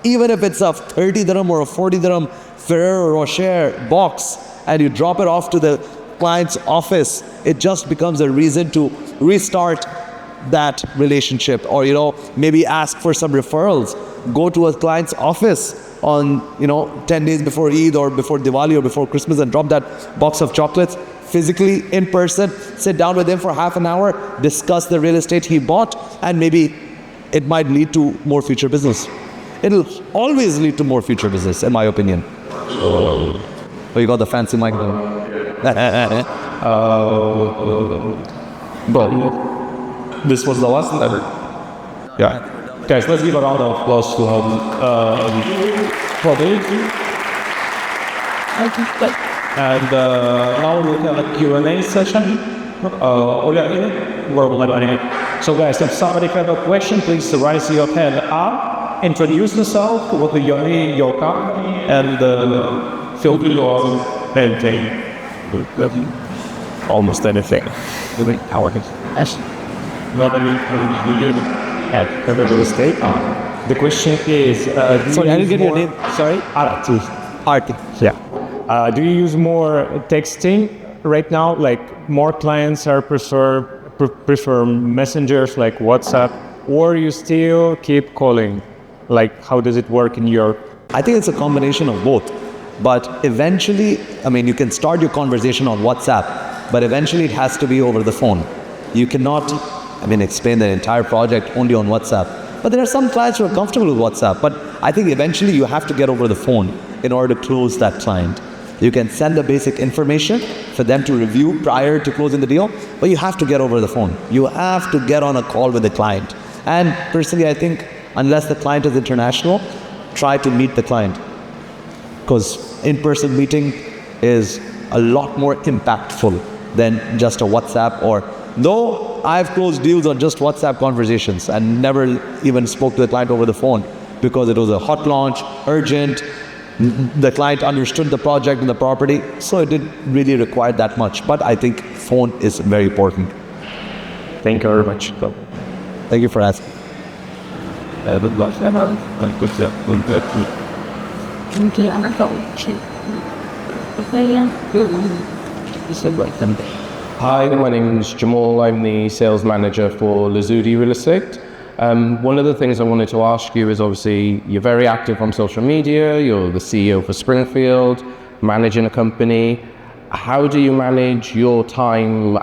Even if it's a 30 dirham or a 40 dirham Ferrero Rocher box and you drop it off to the client's office, it just becomes a reason to restart that relationship. Or, you know, maybe ask for some referrals. Go to a client's office on, you know, 10 days before Eid or before Diwali or before Christmas and drop that box of chocolates physically in person. Sit down with him for half an hour, discuss the real estate he bought, and maybe it might lead to more future business. It'll always lead to more future business, in my opinion. Oh, you got the fancy mic there.
But this was the last letter. Yeah. Guys, let's give a round of applause to for this. And now we'll have a Q&A session. So guys, if somebody have a question, please raise your hand up, introduce yourself, what is your name, your company, and feel free to anything. Almost anything. The question is,
sorry, I didn't get your name. Sorry? Arti.
Yeah.
Do you use more texting right now? Like more clients are prefer messengers like WhatsApp, or you still keep calling? Like how does it work in your?
I think it's a combination of both. But eventually, I mean, you can start your conversation on WhatsApp, but eventually it has to be over the phone. You cannot, explain the entire project only on WhatsApp. But there are some clients who are comfortable with WhatsApp, but I think eventually you have to get over the phone in order to close that client. You can send the basic information for them to review prior to closing the deal, but you have to get over the phone. You have to get on a call with the client. And personally, I think unless the client is international, try to meet the client. Because in-person meeting is a lot more impactful than just a WhatsApp. Or though I've closed deals on just WhatsApp conversations and never even spoke to the client over the phone because it was a hot launch, urgent, the client understood the project and the property, so it didn't really require that much. But I think phone is very important.
Thank you very much.
Thank you for asking.
Hi, my name is Jamal. I'm the sales manager for Lazudi Real Estate. One of the things I wanted to ask you is obviously you're very active on social media, you're the CEO for Springfield, managing a company. How do you manage your time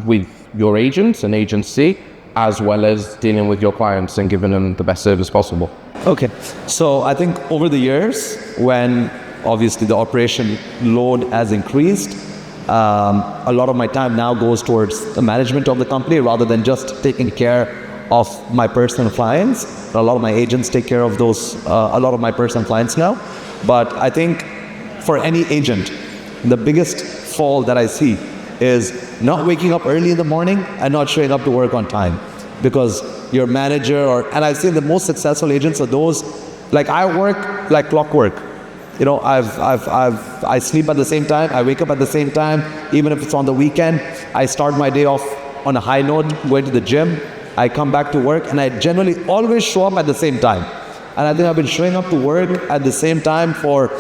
with your agents and agency, as well as dealing with your clients and giving them the best service possible?
Okay, so I think over the years, when obviously the operation load has increased, a lot of my time now goes towards the management of the company rather than just taking care of my personal clients. A lot of my agents take care of those, a lot of my personal clients now. But I think for any agent, the biggest fall that I see is not waking up early in the morning and not showing up to work on time. Because your manager, and I've seen the most successful agents are those, like I work like clockwork. You know, I sleep at the same time, I wake up at the same time, even if it's on the weekend. I start my day off on a high note, going to the gym, I come back to work, and I generally always show up at the same time. And I think I've been showing up to work at the same time for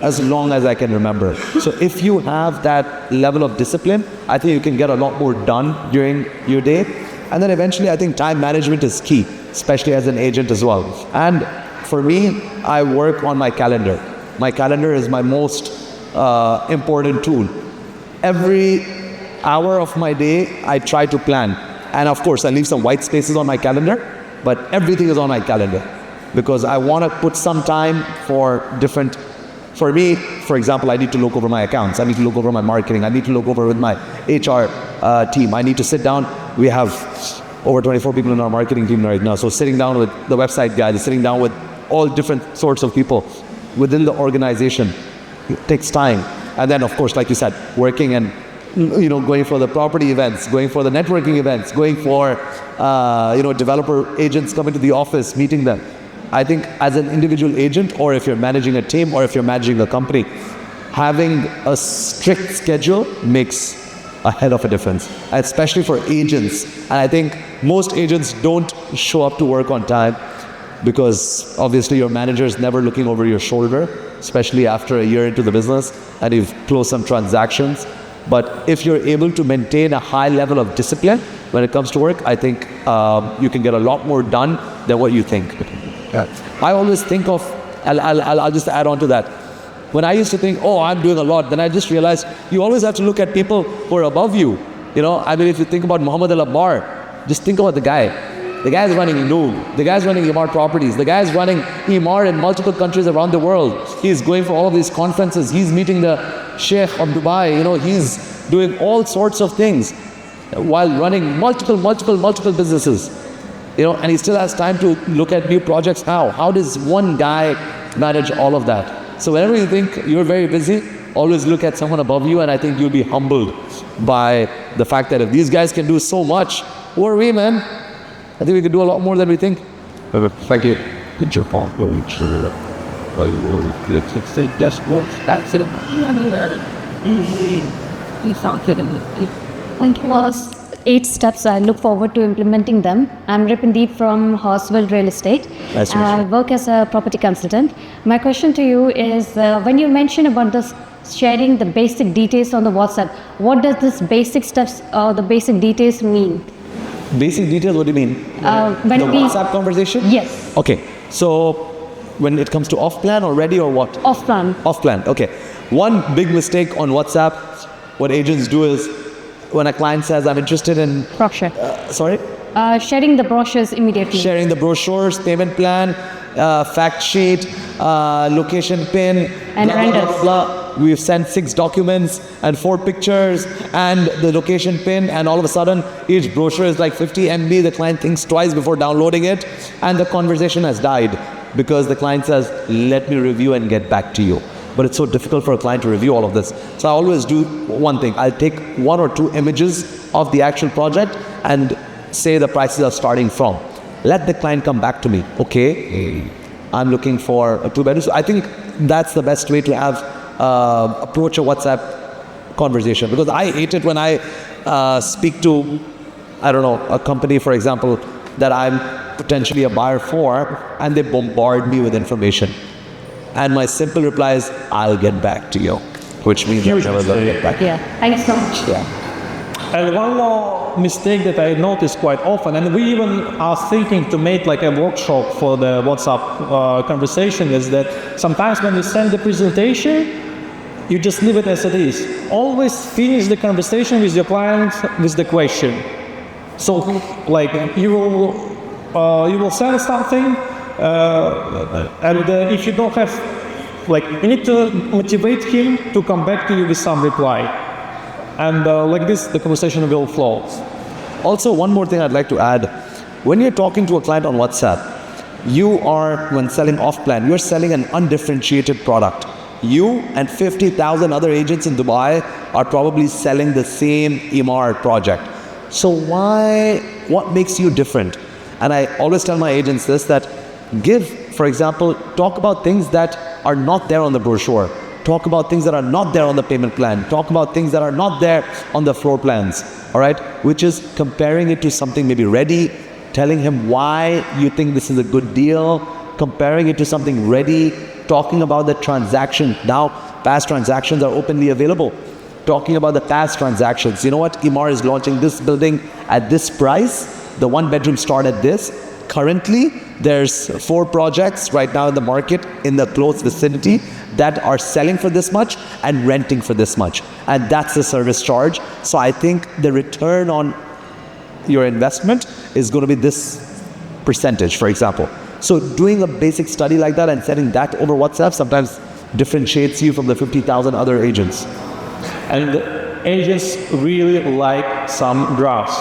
as long as I can remember. So if you have that level of discipline, I think you can get a lot more done during your day. And then eventually I think time management is key, especially as an agent as well. And for me, I work on my calendar. My calendar is my most important tool. Every hour of my day, I try to plan. And of course, I leave some white spaces on my calendar, but everything is on my calendar because I want to put some time for different. For me, for example, I need to look over my accounts. I need to look over my marketing. I need to look over with my HR team. I need to sit down. We have over 24 people in our marketing team right now. So sitting down with the website guys, sitting down with all different sorts of people within the organization, it takes time. And then, of course, like you said, working and going for the property events, going for the networking events, going for developer agents coming to the office, meeting them. I think as an individual agent, or if you're managing a team, or if you're managing a company, having a strict schedule makes a hell of a difference, especially for agents. And I think most agents don't show up to work on time because obviously your manager is never looking over your shoulder, especially after a year into the business and you've closed some transactions. But if you're able to maintain a high level of discipline when it comes to work, I think you can get a lot more done than what you think. I always think of, I'll just add on to that. When I used to think, oh, I'm doing a lot, then I just realized you always have to look at people who are above you. If you think about Muhammad Al-Abbar, just think about the guy. The guy is running Noor. The guy is running Emar Properties. The guy is running Emar in multiple countries around the world. He's going for all of these conferences. He's meeting the Sheikh of Dubai. He's doing all sorts of things while running multiple businesses. And he still has time to look at new projects. How does one guy manage all of that? So whenever you think you're very busy, always look at someone above you, and I think you'll be humbled by the fact that if these guys can do so much, who are we, man? I think we can do a lot more than we think.
Thank you.
That's it. Thank you.
Was 8 steps. I look forward to implementing them. I'm Ripindeep from Horseville Real Estate.
Nice to meet you.
I work as a property consultant. My question to you is, when you mention about this sharing the basic details on the WhatsApp, what does this basic steps or the basic details mean?
Basic details, what do you mean?
When
the
we-
WhatsApp conversation?
Yes.
Okay, so when it comes to off-plan or ready or what?
Off plan.
Off-plan, okay. One big mistake on WhatsApp, what agents do is, when a client says, I'm interested in...
Brochure.
Sorry?
Sharing the brochures immediately.
Sharing the brochures, payment plan, fact sheet, location pin,
And
blah, blah,
renders.
blah, blah. We've sent 6 documents and 4 pictures and the location pin, and all of a sudden each brochure is like 50 MB. The client thinks twice before downloading it, and the conversation has died because the client says, let me review and get back to you. But it's so difficult for a client to review all of this. So I always do one thing. I'll take 1 or 2 images of the actual project and say the prices are starting from. Let the client come back to me. Okay, I'm looking for a 2-bedroom. So I think that's the best way to have approach a WhatsApp conversation, because I hate it when I speak to, I don't know, a company, for example, that I'm potentially a buyer for, and they bombard me with information. And my simple reply is, I'll get back to you, which means I'll never get back.
Yeah. Thanks so much.
Yeah.
And one more mistake that I notice quite often, and we even are thinking to make like a workshop for the WhatsApp conversation, is that sometimes when you send the presentation, you just leave it as it is. Always finish the conversation with your client with the question. So, like you will send something, and if you don't have, like, you need to motivate him to come back to you with some reply, and like this, the conversation will flow.
Also, one more thing I'd like to add: when you're talking to a client on WhatsApp, you are, when selling off-plan, you're selling an undifferentiated product. You and 50,000 other agents in Dubai are probably selling the same EMR project. So what makes you different? And I always tell my agents this, that for example, talk about things that are not there on the brochure. Talk about things that are not there on the payment plan. Talk about things that are not there on the floor plans, all right? Which is comparing it to something maybe ready, telling him why you think this is a good deal, comparing it to something ready, talking about the transaction. Now, past transactions are openly available. Talking about the past transactions. You know what? EMR is launching this building at this price. The one bedroom start at this. Currently, there's 4 projects right now in the market in the close vicinity that are selling for this much and renting for this much. And that's the service charge. So I think the return on your investment is going to be this percentage, for example. So doing a basic study like that and sending that over WhatsApp sometimes differentiates you from the 50,000 other agents.
And agents really like some graphs.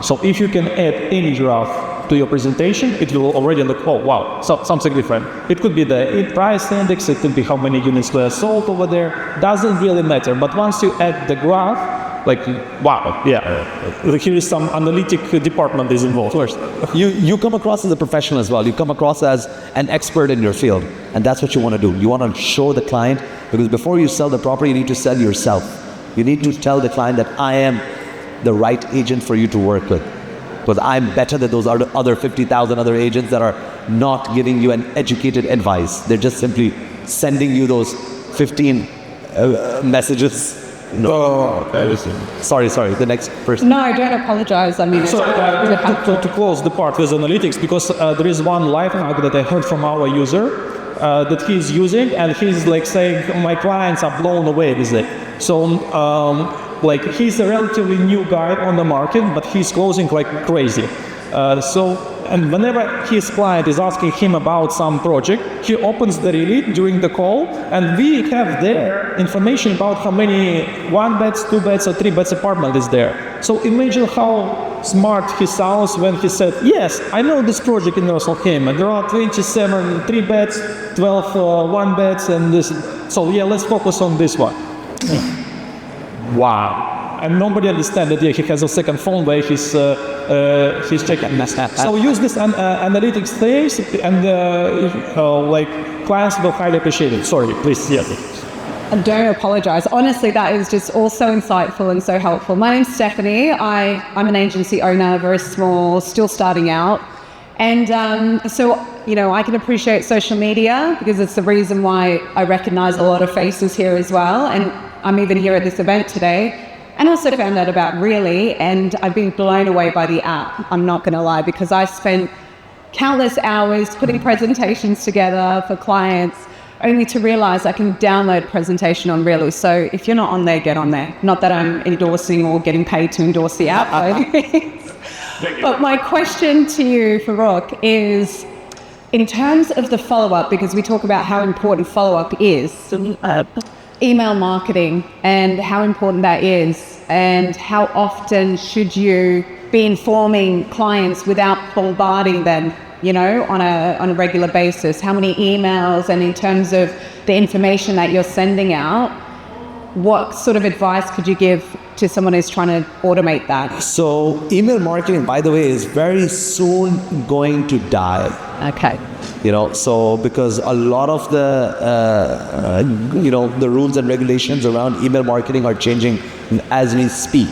So if you can add any graph to your presentation, it will already look, oh wow, so something different. It could be the price index, it could be how many units were sold over there, doesn't really matter. But once you add the graph, like, wow, yeah, here is some analytic department is involved.
Of course. You come across as a professional as well. You come across as an expert in your field. And that's what you want to do. You want to show the client, because before you sell the property, you need to sell yourself. You need to tell the client that I am the right agent for you to work with. Because I'm better than those other 50,000 other agents that are not giving you an educated advice. They're just simply sending you those 15 messages. No. Sorry, the next person.
No, don't apologize. I mean,
So to close the part with analytics, because there is one life hack that I heard from our user that he's using, and he's like saying, my clients are blown away with it. So like he's a relatively new guy on the market, but he's closing like crazy. And whenever his client is asking him about some project, he opens the release during the call, and we have there information about how many 1 beds, 2 beds, or 3 beds apartment is there. So imagine how smart he sounds when he said, yes, I know this project in Ras Al Khaimah. There are 27 3 beds, 12 1 beds, and this. So yeah, let's focus on this one. Wow. And nobody understands that he has a second phone where he's checking. So use this analytics things, and like clients will highly appreciate it. Sorry, please. Yeah.
don't apologize. Honestly, that is just all so insightful and so helpful. My name's Stephanie. I'm an agency owner, very small, still starting out. And so, you know, I can appreciate social media because it's the reason why I recognize a lot of faces here as well. And I'm even here at this event today. And also found out about Really, and I've been blown away by the app, I'm not going to lie, because I spent countless hours putting presentations together for clients, only to realize I can download a presentation on Really. So if you're not on there, get on there. Not that I'm endorsing or getting paid to endorse the app, but my question to you, Farooq, is in terms of the follow-up, because we talk about how important follow-up is, email marketing and how important that is, and how often should you be informing clients without bombarding them, you know, on a regular basis? How many emails, and in terms of the information that you're sending out, what sort of advice could you give to someone who's trying to automate that?
So email marketing, by the way, is very soon going to die.
Okay.
You know, so because a lot of the, you know, the rules and regulations around email marketing are changing as we speak.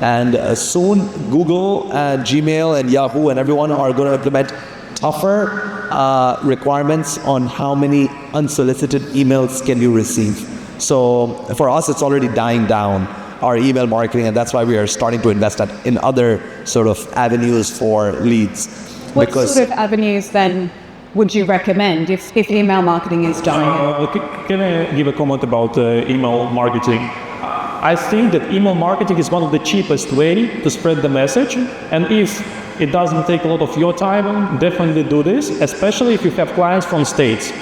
And soon Google and Gmail and Yahoo and everyone are going to implement tougher requirements on how many unsolicited emails can you receive. So for us, it's already dying down. our email marketing, and that's why we are starting to invest in other sort of avenues for leads.
What sort of avenues then would you recommend if email marketing is dying?
Can I give a comment about email marketing? I think that email marketing is one of the cheapest way to spread the message, and if it doesn't take a lot of your time, definitely do this, especially if you have clients from States.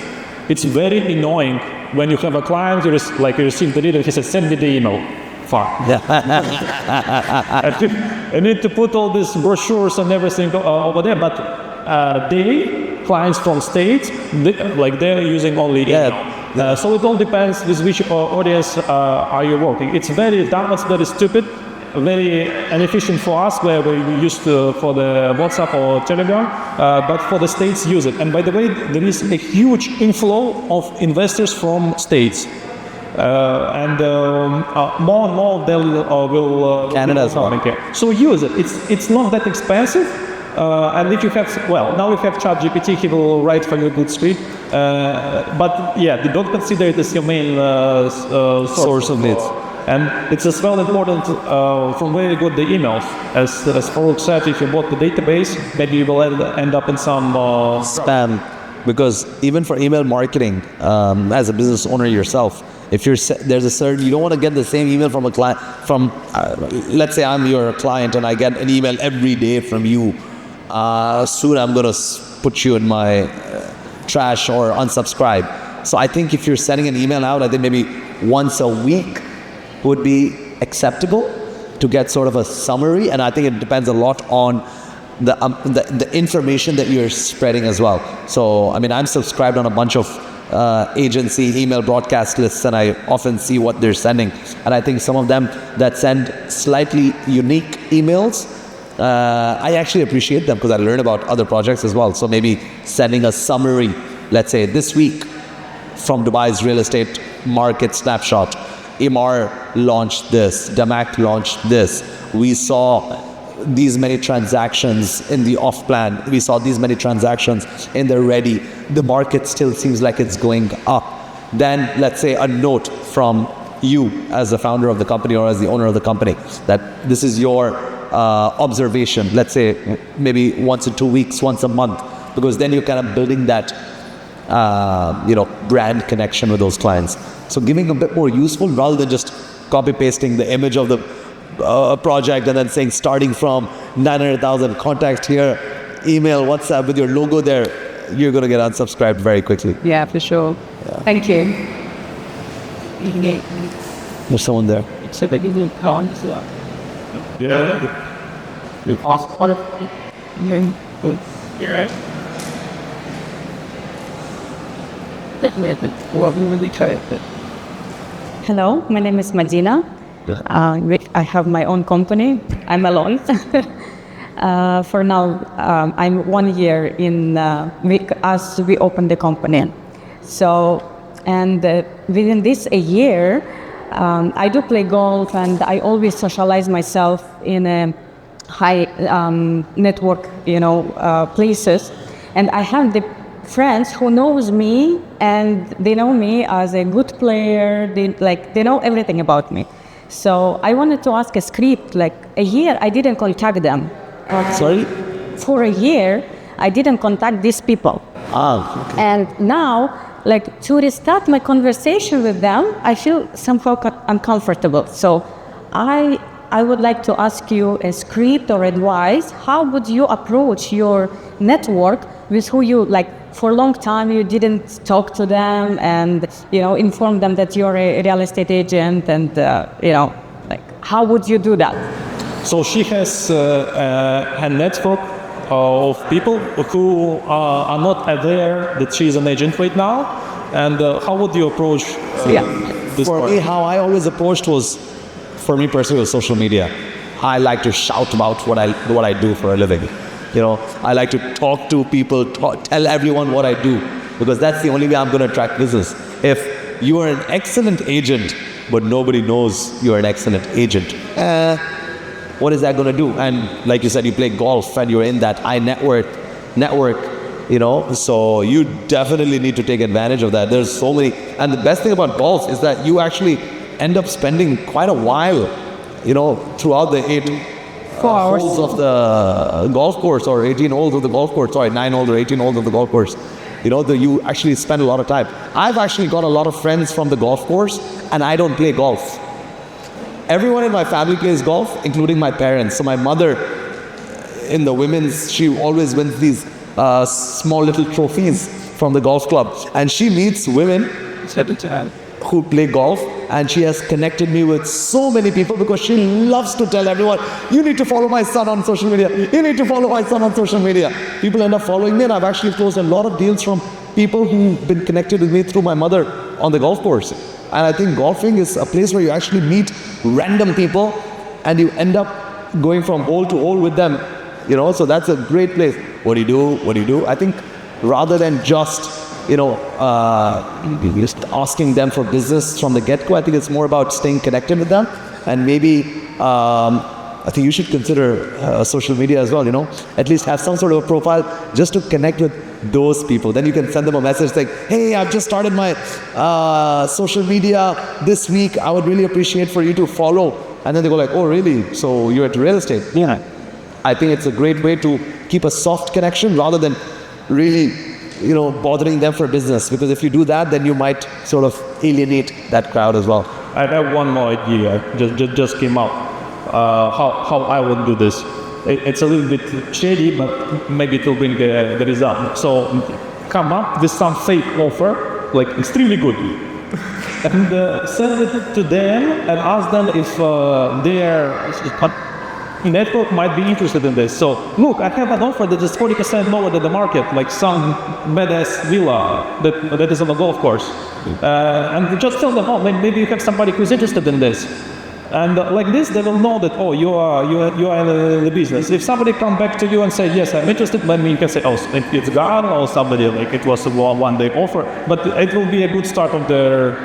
It's very annoying when you have a client, you receive the lead and he says, send me the email. Fuck. I need to put all these brochures and everything over there, but clients from States, they're using only email. So it all depends with which audience are you working. It's very stupid, very inefficient for us where we used to for the WhatsApp or Telegram, but for the States use it. And by the way, there is a huge inflow of investors from States. And more and more will
Canada as well.
So use it. It's not that expensive. And if you have, now we have ChatGPT, he will write for you a good script. But yeah, don't consider it as your main source of leads. And it's as well important from where you got the emails. As Farooq said, if you bought the database, maybe you will end up in some
spam. Because even for email marketing, as a business owner yourself, if there's a certain, you don't want to get the same email from a client, let's say I'm your client and I get an email every day from you. Soon I'm going to put you in my trash or unsubscribe. So I think if you're sending an email out, I think maybe once a week would be acceptable to get sort of a summary. And I think it depends a lot on the information that you're spreading as well. So, I mean, I'm subscribed on a bunch of agency email broadcast lists, and I often see what they're sending. And I think some of them that send slightly unique emails, I actually appreciate them because I learn about other projects as well. So maybe sending a summary, let's say this week from Dubai's real estate market snapshot, Imar launched this, Damac launched this, we saw these many transactions in the off plan, we saw these many transactions in the ready, the market still seems like it's going up. Then let's say a note from you as the founder of the company or as the owner of the company that this is your observation, let's say maybe once in 2 weeks, once a month, because then you're kind of building that brand connection with those clients. So giving a bit more useful rather than just copy pasting the image of the project and then saying starting from 900,000 contact here, email, WhatsApp with your logo there, you're going to get unsubscribed very quickly.
Yeah, for sure. Yeah. Thank you.
There's someone there.
Hello, my name is Madina. I have my own company. I'm alone. For now, I'm 1 year in as we opened the company. So, and within this a year, I do play golf and I always socialize myself in a high network, places. And I have the friends who knows me and they know me as a good player. They know everything about me. So I wanted to ask a script, like a year I didn't contact them.
Sorry?
For a year, I didn't contact these people.
Okay.
And now, to restart my conversation with them, I feel somehow uncomfortable. So I would like to ask you a script or advice. How would you approach your network with who you, for a long time you didn't talk to them and, inform them that you're a real estate agent and, how would you do that?
So she has a network of people who are not aware that she's an agent right now. And how would you approach this
For me, how I always approached was, for me personally, was social media. I like to shout about what I do for a living. I like to talk to people, tell everyone what I do, because that's the only way I'm going to attract business. If you are an excellent agent, but nobody knows you're an excellent agent, what is that going to do? And like you said, you play golf and you're in that high network, so you definitely need to take advantage of that. There's so many, and the best thing about golf is that you actually end up spending quite a while throughout the 8 holes of the golf course, or 18 holes of the golf course, 9 holes or 18 holes of the golf course, you actually spend a lot of time. I've actually got a lot of friends from the golf course, and I don't play golf. Everyone in my family plays golf, including my parents. So my mother, in the women's, she always wins these small little trophies from the golf club. And she meets women who play golf, and she has connected me with so many people because she loves to tell everyone, you need to follow my son on social media. You need to follow my son on social media. People end up following me, and I've actually closed a lot of deals from people who've been connected with me through my mother on the golf course. And I think golfing is a place where you actually meet random people, and you end up going from hole to hole with them. So that's a great place. What do you do? What do you do? I think rather than just just asking them for business from the get-go, I think it's more about staying connected with them. And maybe I think you should consider social media as well, at least have some sort of a profile just to connect with those people. Then you can send them a message like, hey, I've just started my social media this week. I would really appreciate for you to follow. And then they go like, oh, really? So you're into real estate? Yeah. I think it's a great way to keep a soft connection rather than really bothering them for business, because if you do that, then you might sort of alienate that crowd as well.
I have one more idea, just came out, how I would do this. It's a little bit shady, but maybe it will bring the result. So come up with some fake offer, like extremely good, and send it to them and ask them if their network might be interested in this. So look, I have an offer that is 40% lower than the market, like some badass villa that is on a golf course. And just tell them, oh, maybe you have somebody who's interested in this. And like this, they will know that, oh, you are in the business. If somebody come back to you and say, yes, I'm interested, then you can say, oh, it's gone, or somebody, like it was a one-day offer. But it will be a good start of their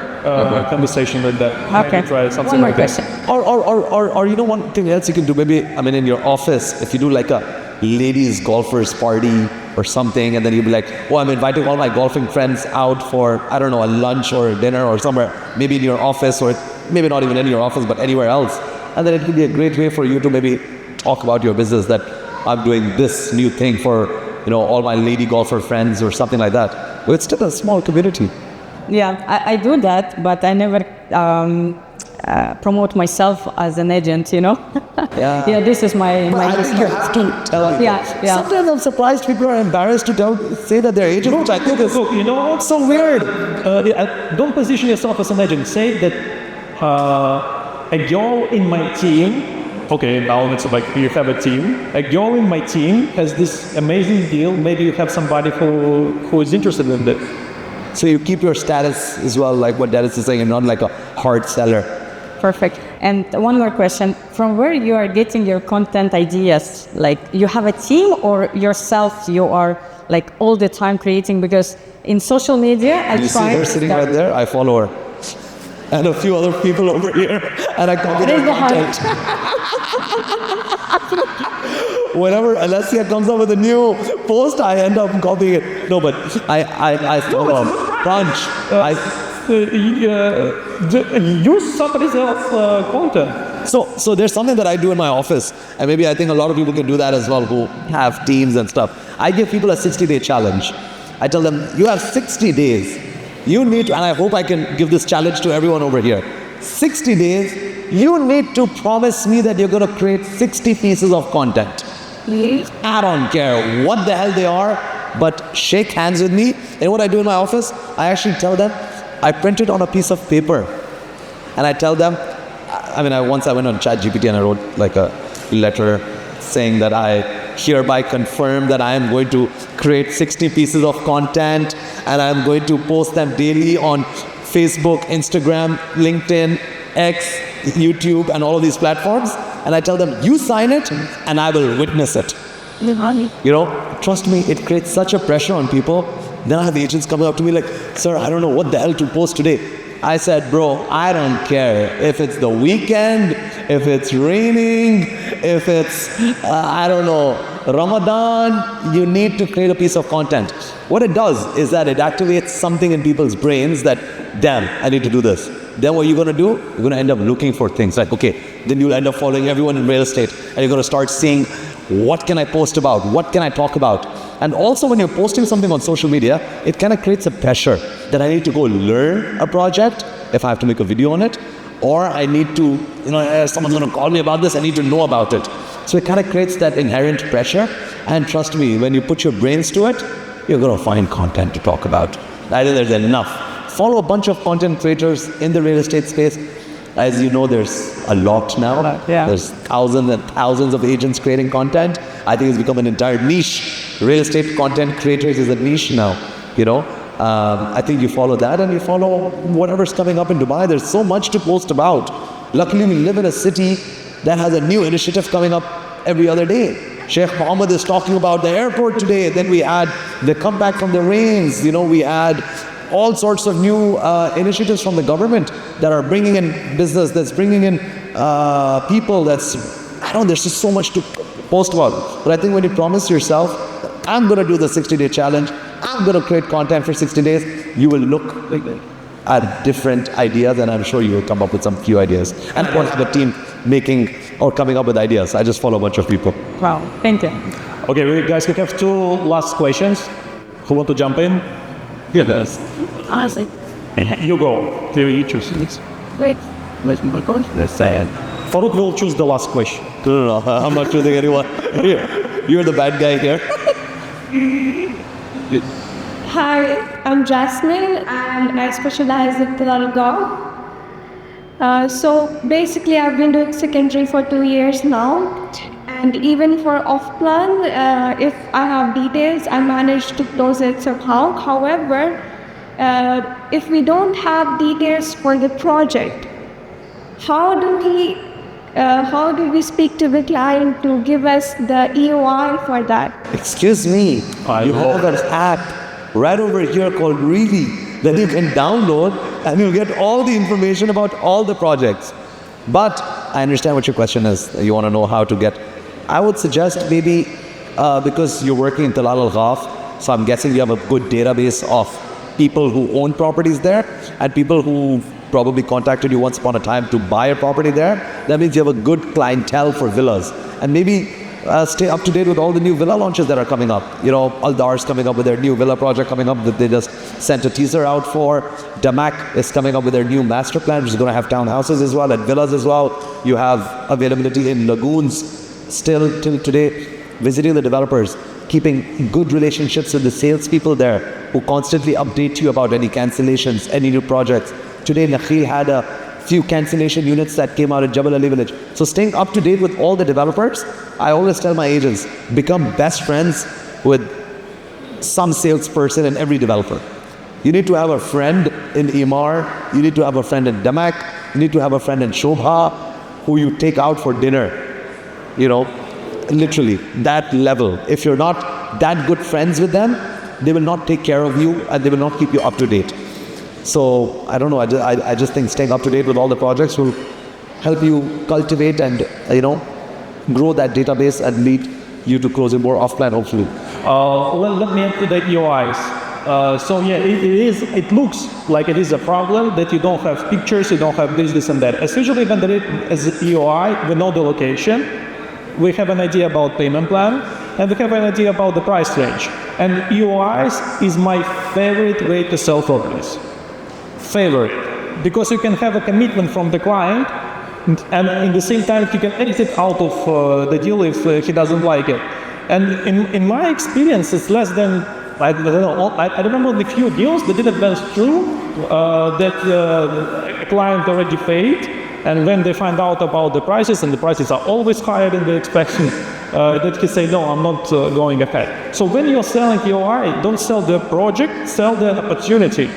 conversation with that.
Okay.
Maybe try something
One more
like
question.
that.
Or one thing else you can do, maybe, in your office, if you do like a ladies golfers party or something, and then you'll be like, oh, I'm inviting all my golfing friends out for, I don't know, a lunch or a dinner or somewhere, maybe in your office, or maybe not even in your office, but anywhere else. And then it could be a great way for you to maybe talk about your business, that I'm doing this new thing for, all my lady golfer friends or something like that. Well, it's still a small community.
Yeah, I do that, but I never promote myself as an agent,
Yeah.
Yeah, this is my
I think you have to tell people.
Yeah.
Sometimes I'm surprised people are embarrassed to say that they're agent, which I think is so weird.
Don't position yourself as an agent. Say that a girl in my team, okay, now it's like you have a team. A girl in my team has this amazing deal. Maybe you have somebody who is interested in that.
So you keep your status as well, like what Dennis is saying, and not like a hard seller.
Perfect. And one more question. From where you are getting your content ideas? Like you have a team, or yourself you are like all the time creating? Because in social media, I
You see her sitting right there? I follow her. And a few other people over here. And I copy their content. Whenever Alessia comes up with a new post, I end up copying it. No, but I follow a bunch.
Use somebody else's content.
So there's something that I do in my office, and maybe I think a lot of people can do that as well who have teams and stuff. I give people a 60-day challenge. I tell them, you have 60 days. You need to, and I hope I can give this challenge to everyone over here. 60 days, you need to promise me that you're going to create 60 pieces of content. I don't care what the hell they are, but shake hands with me. And what I do in my office, I actually tell them, I print it on a piece of paper. And I tell them, once I went on ChatGPT and I wrote like a letter saying that I hereby confirm that I am going to create 60 pieces of content and I'm going to post them daily on Facebook, Instagram, LinkedIn, X, YouTube, and all of these platforms. And I tell them, you sign it and I will witness it. Trust me, it creates such a pressure on people. Then I have agents coming up to me like, sir, I don't know what the hell to post today. I said, bro, I don't care if it's the weekend, if it's raining, if it's, Ramadan, you need to create a piece of content. What it does is that it activates something in people's brains that, damn, I need to do this. then what you're going to do, you're going to end up looking for things like, okay, then you'll end up following everyone in real estate, and you're going to start seeing, what can I post about? What can I talk about? And also when you're posting something on social media, it kind of creates a pressure that I need to go learn a project if I have to make a video on it, or I need to, someone's going to call me about this, I need to know about it. So it kind of creates that inherent pressure. And trust me, when you put your brains to it, you're going to find content to talk about. I think there's enough. Follow a bunch of content creators in the real estate space. As you know, there's a lot now.
Yeah.
There's thousands and thousands of agents creating content. I think it's become an entire niche. Real estate content creators is a niche now, I think you follow that, and you follow whatever's coming up in Dubai. There's so much to post about. Luckily, we live in a city that has a new initiative coming up every other day. Sheikh Mohammed is talking about the airport today. Then we add the comeback from the rains. We add all sorts of new initiatives from the government that are bringing in business, that's bringing in people, there's just so much to post about. But I think when you promise yourself, I'm going to do the 60-day challenge, I'm going to create content for 60 days, you will look at different ideas, and I'm sure you will come up with some few ideas. And of course, the team making or coming up with ideas. I just follow a bunch of people.
Wow, thank you.
Okay, guys, we have 2 last questions. Who want to jump in?
Yes.
Honestly.
You go. You choose.
Wait.
Let's say it.
Farooq will choose the last question.
No, I'm not choosing anyone. You're the bad guy here.
Hi, I'm Jasmine and I specialize in Telarga. So basically I've been doing secondary for 2 years now, and even for off-plan, if I have details, I manage to close it somehow. However, if we don't have details for the project, how do we speak to the client to give us the EOI for that?
Excuse me, you have an app right over here called Really that you can download, and you'll get all the information about all the projects. But I understand what your question is. You want to know how to get. I would suggest maybe because you're working in Talal Al Ghaf, so I'm guessing you have a good database of people who own properties there and people who probably contacted you once upon a time to buy a property there. That means you have a good clientele for villas, and maybe stay up to date with all the new villa launches that are coming up. Aldar's coming up with their new villa project coming up that they just sent a teaser out for. Damak is coming up with their new master plan, which is going to have townhouses as well and villas as well. You have availability in lagoons still till today. Visiting the developers, keeping good relationships with the salespeople there who constantly update you about any cancellations, any new projects. Today, Nakheel had a few cancellation units that came out at Jabal Ali Village. So staying up to date with all the developers, I always tell my agents, become best friends with some salesperson in every developer. You need to have a friend in Imar, you need to have a friend in Damak, you need to have a friend in Shobha who you take out for dinner. Literally, that level. If you're not that good friends with them, they will not take care of you and they will not keep you up to date. So, I don't know, I just think staying up to date with all the projects will help you cultivate and, grow that database and lead you to closing more off-plan, hopefully.
Let me add to the EOIs. It looks like it is a problem that you don't have pictures, you don't have this and that. Especially when there is EOI, we know the location, we have an idea about payment plan, and we have an idea about the price range. And EOIs is my favorite way to sell properties. Favorite, because you can have a commitment from the client, and in the same time he can exit out of the deal if he doesn't like it. And in my experience, it's less than, I remember the few deals that didn't went through that a client already paid, and when they find out about the prices, and the prices are always higher than the expectation, that he say, no, I'm not going ahead. So when you're selling EOI, don't sell the project, sell the opportunity.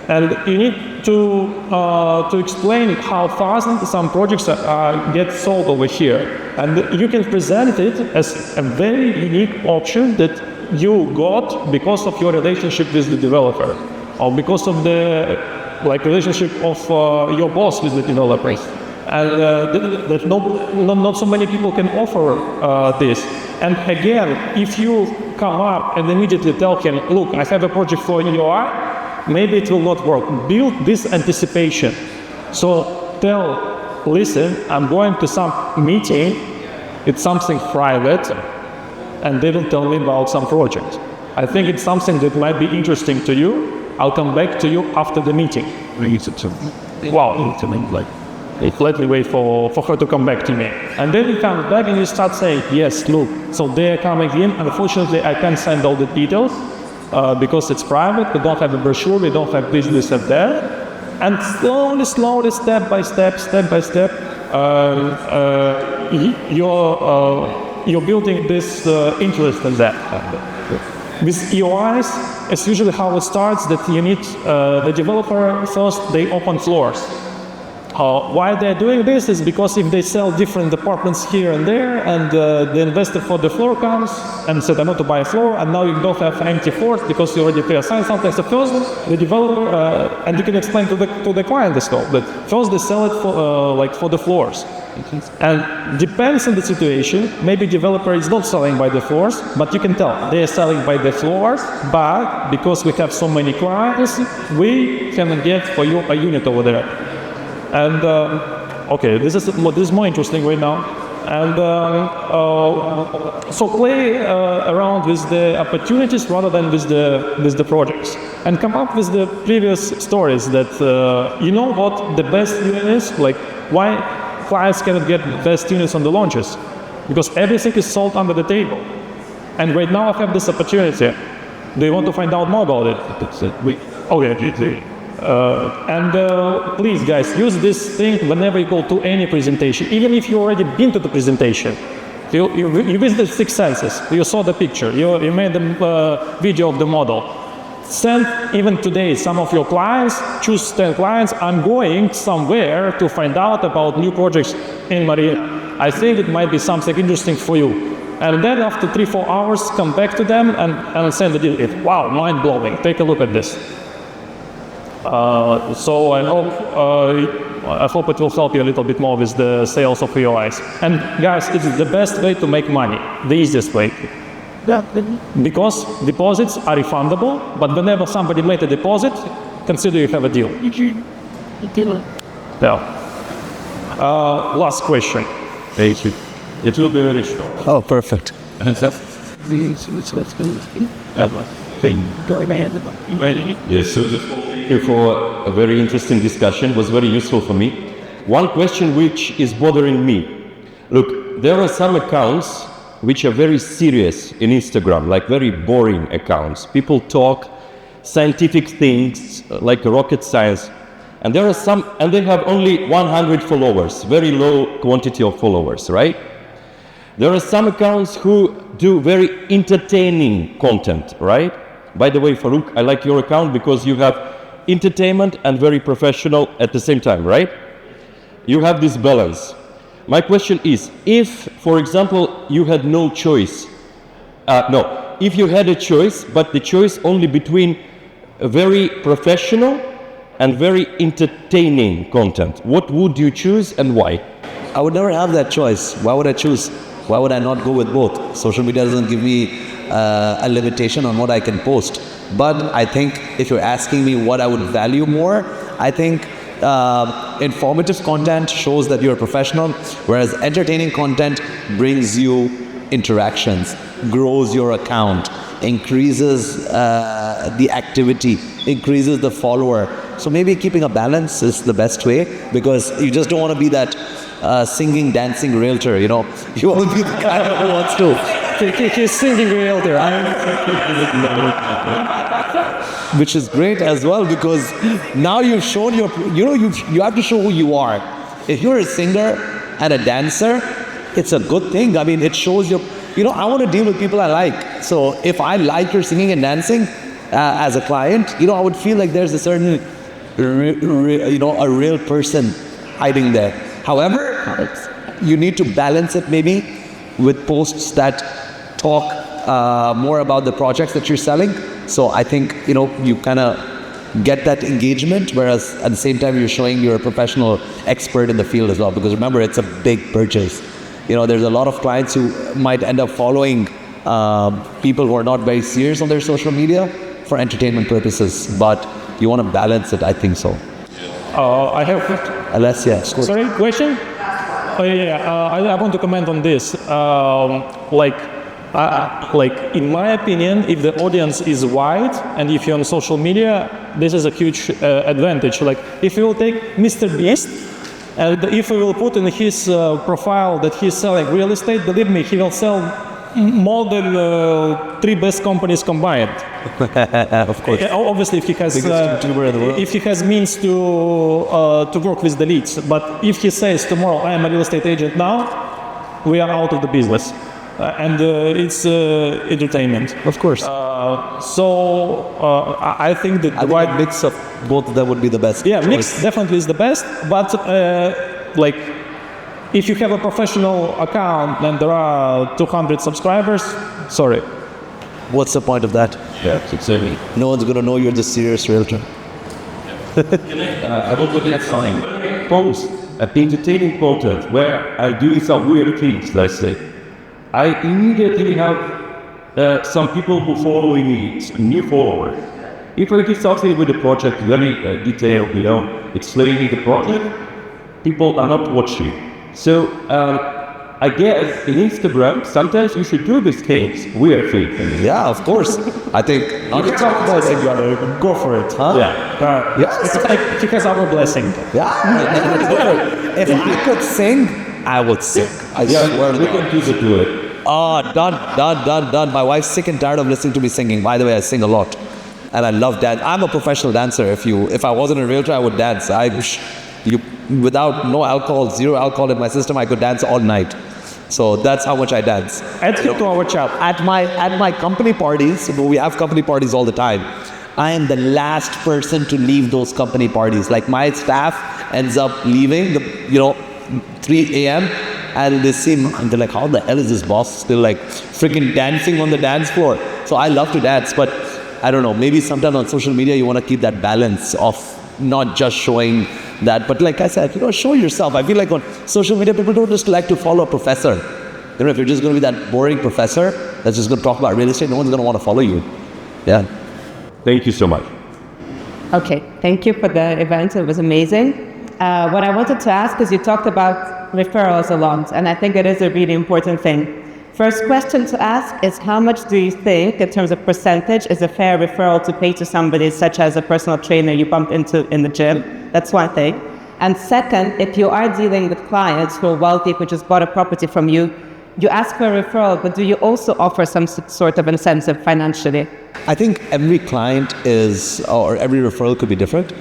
And you need to explain how fast some projects get sold over here. And you can present it as a very unique option that you got because of your relationship with the developer, or because of the relationship of your boss with the developers. And that not so many people can offer this. And again, if you come up and immediately tell him, look, I have a project for EOI, maybe it will not work. Build this anticipation. So listen, I'm going to some meeting, it's something private, and they will tell me about some project. I think it's something that might be interesting to you. I'll come back to you after the meeting. Wow. Let me wait for her to come back to me. And then you come back and you start saying, yes, look, so they're coming in. Unfortunately, I can't send all the details because it's private. We don't have a brochure. We don't have this and that. And slowly, step by step, you're building this interest in that. With EOIs, it's usually how it starts, that you need the developer first, they open floors. Why they're doing this is because if they sell different departments here and there, and the investor for the floor comes and said, I want to buy a floor, and now you don't have empty floors because you already pre-assigned something. So first, the developer, and you can explain to the client as well, that first they sell it for the floors. And depends on the situation, maybe developer is not selling by the floors, but you can tell they are selling by the floors, but because we have so many clients, we can get for you a unit over there. And okay, this is more interesting right now. And so play around with the opportunities rather than with the projects, and come up with the previous stories that you know what the best unit is, like why clients cannot get best units on the launches, because everything is sold under the table. And right now I have this opportunity. Do you want to find out more about it? Okay. Please, guys, use this thing whenever you go to any presentation, even if you already been to the presentation. You visited 6 senses, you saw the picture, you made the video of the model. Send even today some of your clients, choose 10 clients, I'm going somewhere to find out about new projects in Marina. I think it might be something interesting for you. And then after 3-4 hours, come back to them and send the deal. Wow, mind-blowing, take a look at this. So I hope it will help you a little bit more with the sales of EOIs. And guys, it is the best way to make money, the easiest way. Because deposits are refundable, but whenever somebody made a deposit, consider you have a deal. Yeah. Last question. It will be very short.
Oh, perfect.
Yes, so thank you for a very interesting discussion. It was very useful for me. One question which is bothering me. Look, there are some accounts which are very serious in Instagram, like very boring accounts. People talk scientific things like rocket science. And there are some, and they have only 100 followers, very low quantity of followers, right? There are some accounts who do very entertaining content, right? By the way, Farooq, I like your account because you have entertainment and very professional at the same time, right? You have this balance. My question is, if, for example, you had no choice, if you had a choice, but the choice only between a very professional and very entertaining content, what would you choose and why?
I would never have that choice. Why would I choose? Why would I not go with both? Social media doesn't give me a limitation on what I can post. But I think if you're asking me what I would value more, I think informative content shows that you're a professional, whereas entertaining content brings you interactions, grows your account, increases the activity, increases the follower. So maybe keeping a balance is the best way, because you just don't want to be that singing, dancing realtor, you know. You want to be the guy who wants to. He's singing realtor. Which is great as well, because now you've shown you have to show who you are. If you're a singer and a dancer, it's a good thing. I mean, it shows I want to deal with people I like. So if I like your singing and dancing as a client, I would feel like there's a certain, a real person hiding there. However, you need to balance it maybe with posts that talk more about the projects that you're selling. So I think, you kind of get that engagement, whereas at the same time you're showing you're a professional expert in the field as well. Because remember, it's a big purchase. There's a lot of clients who might end up following people who are not very serious on their social media for entertainment purposes. But you want to balance it, I think so.
I have
Alessia, of course.
Sorry, question? Oh I want to comment on this. Like in my opinion, if the audience is wide and if you're on social media, this is a huge advantage. Like if you will take Mr. Beast, and if we will put in his profile that he's selling real estate, believe me, he will sell more than 3 best companies combined.
Of course.
Obviously, if he has means to work with the leads. But if he says tomorrow I am a real estate agent now, we are out of the business, and it's entertainment.
Of course.
I think that the
right mix of both of them would be the best.
Yeah, mix definitely is the best. But like, if you have a professional account and there are 200 subscribers, sorry.
What's the point of that?
Yeah, exactly.
No one's gonna know you're the serious realtor.
I was looking at some posts, entertaining content where I do some weird things, let's say. I immediately have some people who follow me, new followers. If I do something with the project, very detailed, explaining the project, people are not watching. So I guess in Instagram, sometimes you should do these things, weird things.
Yeah, of course. I think
you can talk about it, go for it.
Huh?
Yeah.
Yes.
It's like he has our blessing.
Yeah. If I could sing, I would sing. I swear to
we
God.
can do it.
Oh, done. My wife's sick and tired of listening to me singing. By the way, I sing a lot, and I love dance. I'm a professional dancer. If I wasn't a realtor, I would dance. Without no alcohol, 0 alcohol in my system, I could dance all night. So that's how much I dance.
Add him to our chat.
At my company parties, we have company parties all the time. I am the last person to leave those company parties. Like my staff ends up leaving, 3 a.m. and they see me and they're like, how the hell is this boss still like freaking dancing on the dance floor? So I love to dance, but I don't know, maybe sometimes on social media you want to keep that balance of not just showing that, but like I said, show yourself. I feel like on social media, people don't just like to follow a professor. If you're just going to be that boring professor that's just going to talk about real estate, no one's going to want to follow you. Yeah.
Thank you so much.
Okay, thank you for the event. It was amazing. What I wanted to ask is you talked about referrals a lot, and I think it is a really important thing. First question to ask is how much do you think, in terms of percentage, is a fair referral to pay to somebody such as a personal trainer you bump into in the gym? That's one thing. And second, if you are dealing with clients who are wealthy, who just bought a property from you, you ask for a referral, but do you also offer some sort of incentive financially?
I think every client or every referral could be different,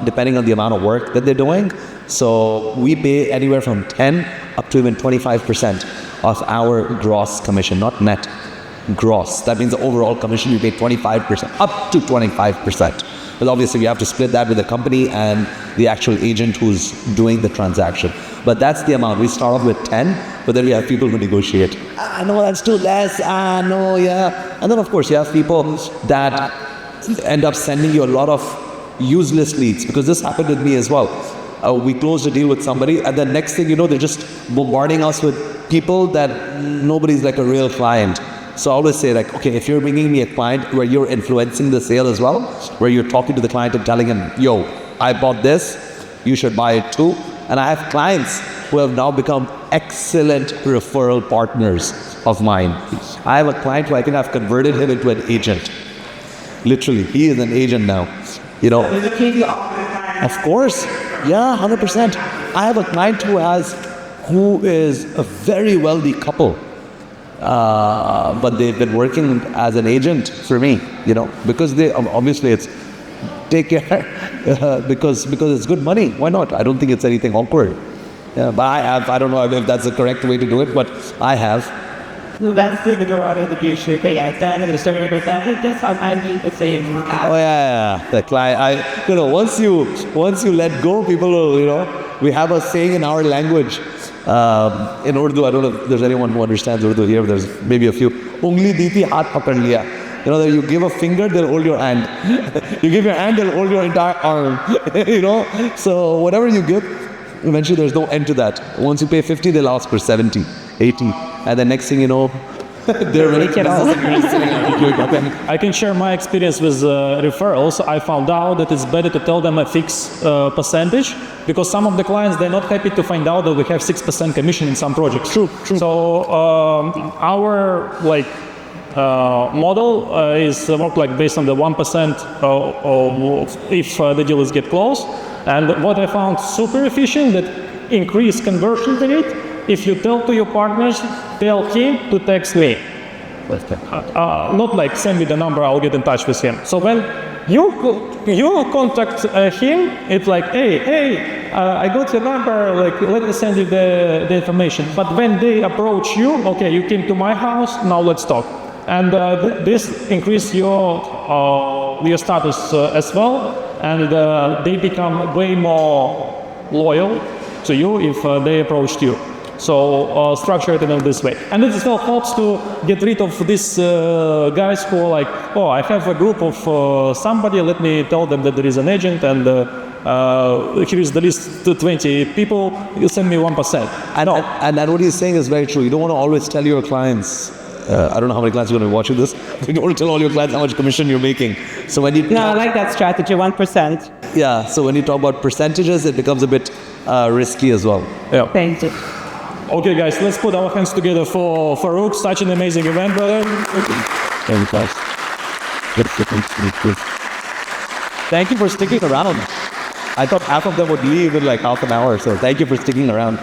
depending on the amount of work that they're doing. So we pay anywhere from 10 up to even 25% of our gross commission, not net, gross. That means the overall commission we pay 25%, up to 25%. But obviously we have to split that with the company and the actual agent who's doing the transaction. But that's the amount. We start off with 10, but then we have people who negotiate. No, that's too less. No, yeah. And then of course you have people that end up sending you a lot of useless leads, because this happened with me as well. We closed a deal with somebody, and the next thing you know, they're just bombarding us with people that nobody's like a real client. So I always say, like, okay, if you're bringing me a client where you're influencing the sale as well, where you're talking to the client and telling him, yo, I bought this, you should buy it too. And I have clients who have now become excellent referral partners of mine. I have a client who I think I've converted him into an agent. Literally, he is an agent now. Of course. Yeah, 100%. I have a client who is a very wealthy couple, but they've been working as an agent for me, because they obviously it's take care because it's good money. Why not? I don't think it's anything awkward. Yeah, but I don't know if that's the correct way to do it, but I have.
That's the out of the future.
Oh yeah. The client. Once you let go, people will. We have a saying in our language, in Urdu. I don't know if there's anyone who understands Urdu here. There's maybe a few. Ungli diti haath pakad liya. That you give a finger, they'll hold your hand. You give your hand, they'll hold your entire arm. So whatever you give, eventually there's no end to that. Once you pay 50, they'll ask for 70, 80. And the next thing you know, They're really
I can share my experience with referrals. I found out that it's better to tell them a fixed percentage, because some of the clients, they're not happy to find out that we have 6% commission in some projects. True. So our model is work like based on the 1% if the deals get closed. And what I found super efficient, that increase conversion rate. If you tell to your partners, tell him to text me. Not like send me the number, I'll get in touch with him. So when you contact him, it's like, hey, I got your number, like let me send you the information. But when they approach you, okay, you came to my house, now let's talk. And this increase your status as well, and they become way more loyal to you if they approached you. So structure it in this way. And it as well helps to get rid of these guys who are like, oh, I have a group of somebody, let me tell them that there is an agent, and here is the list to 20 people, you send me 1%.
And what he's saying is very true. You don't want to always tell your clients, I don't know how many clients are going to be watching this, but you don't want to tell all your clients how much commission you're making. So when you
I like that strategy, 1%.
Yeah, so when you talk about percentages, it becomes a bit risky as well.
Yeah.
Thank you.
Okay, guys, let's put our hands together for Farooq. Such an amazing event, brother.
Thank you for sticking around. I thought half of them would leave in like half an hour, so thank you for sticking around.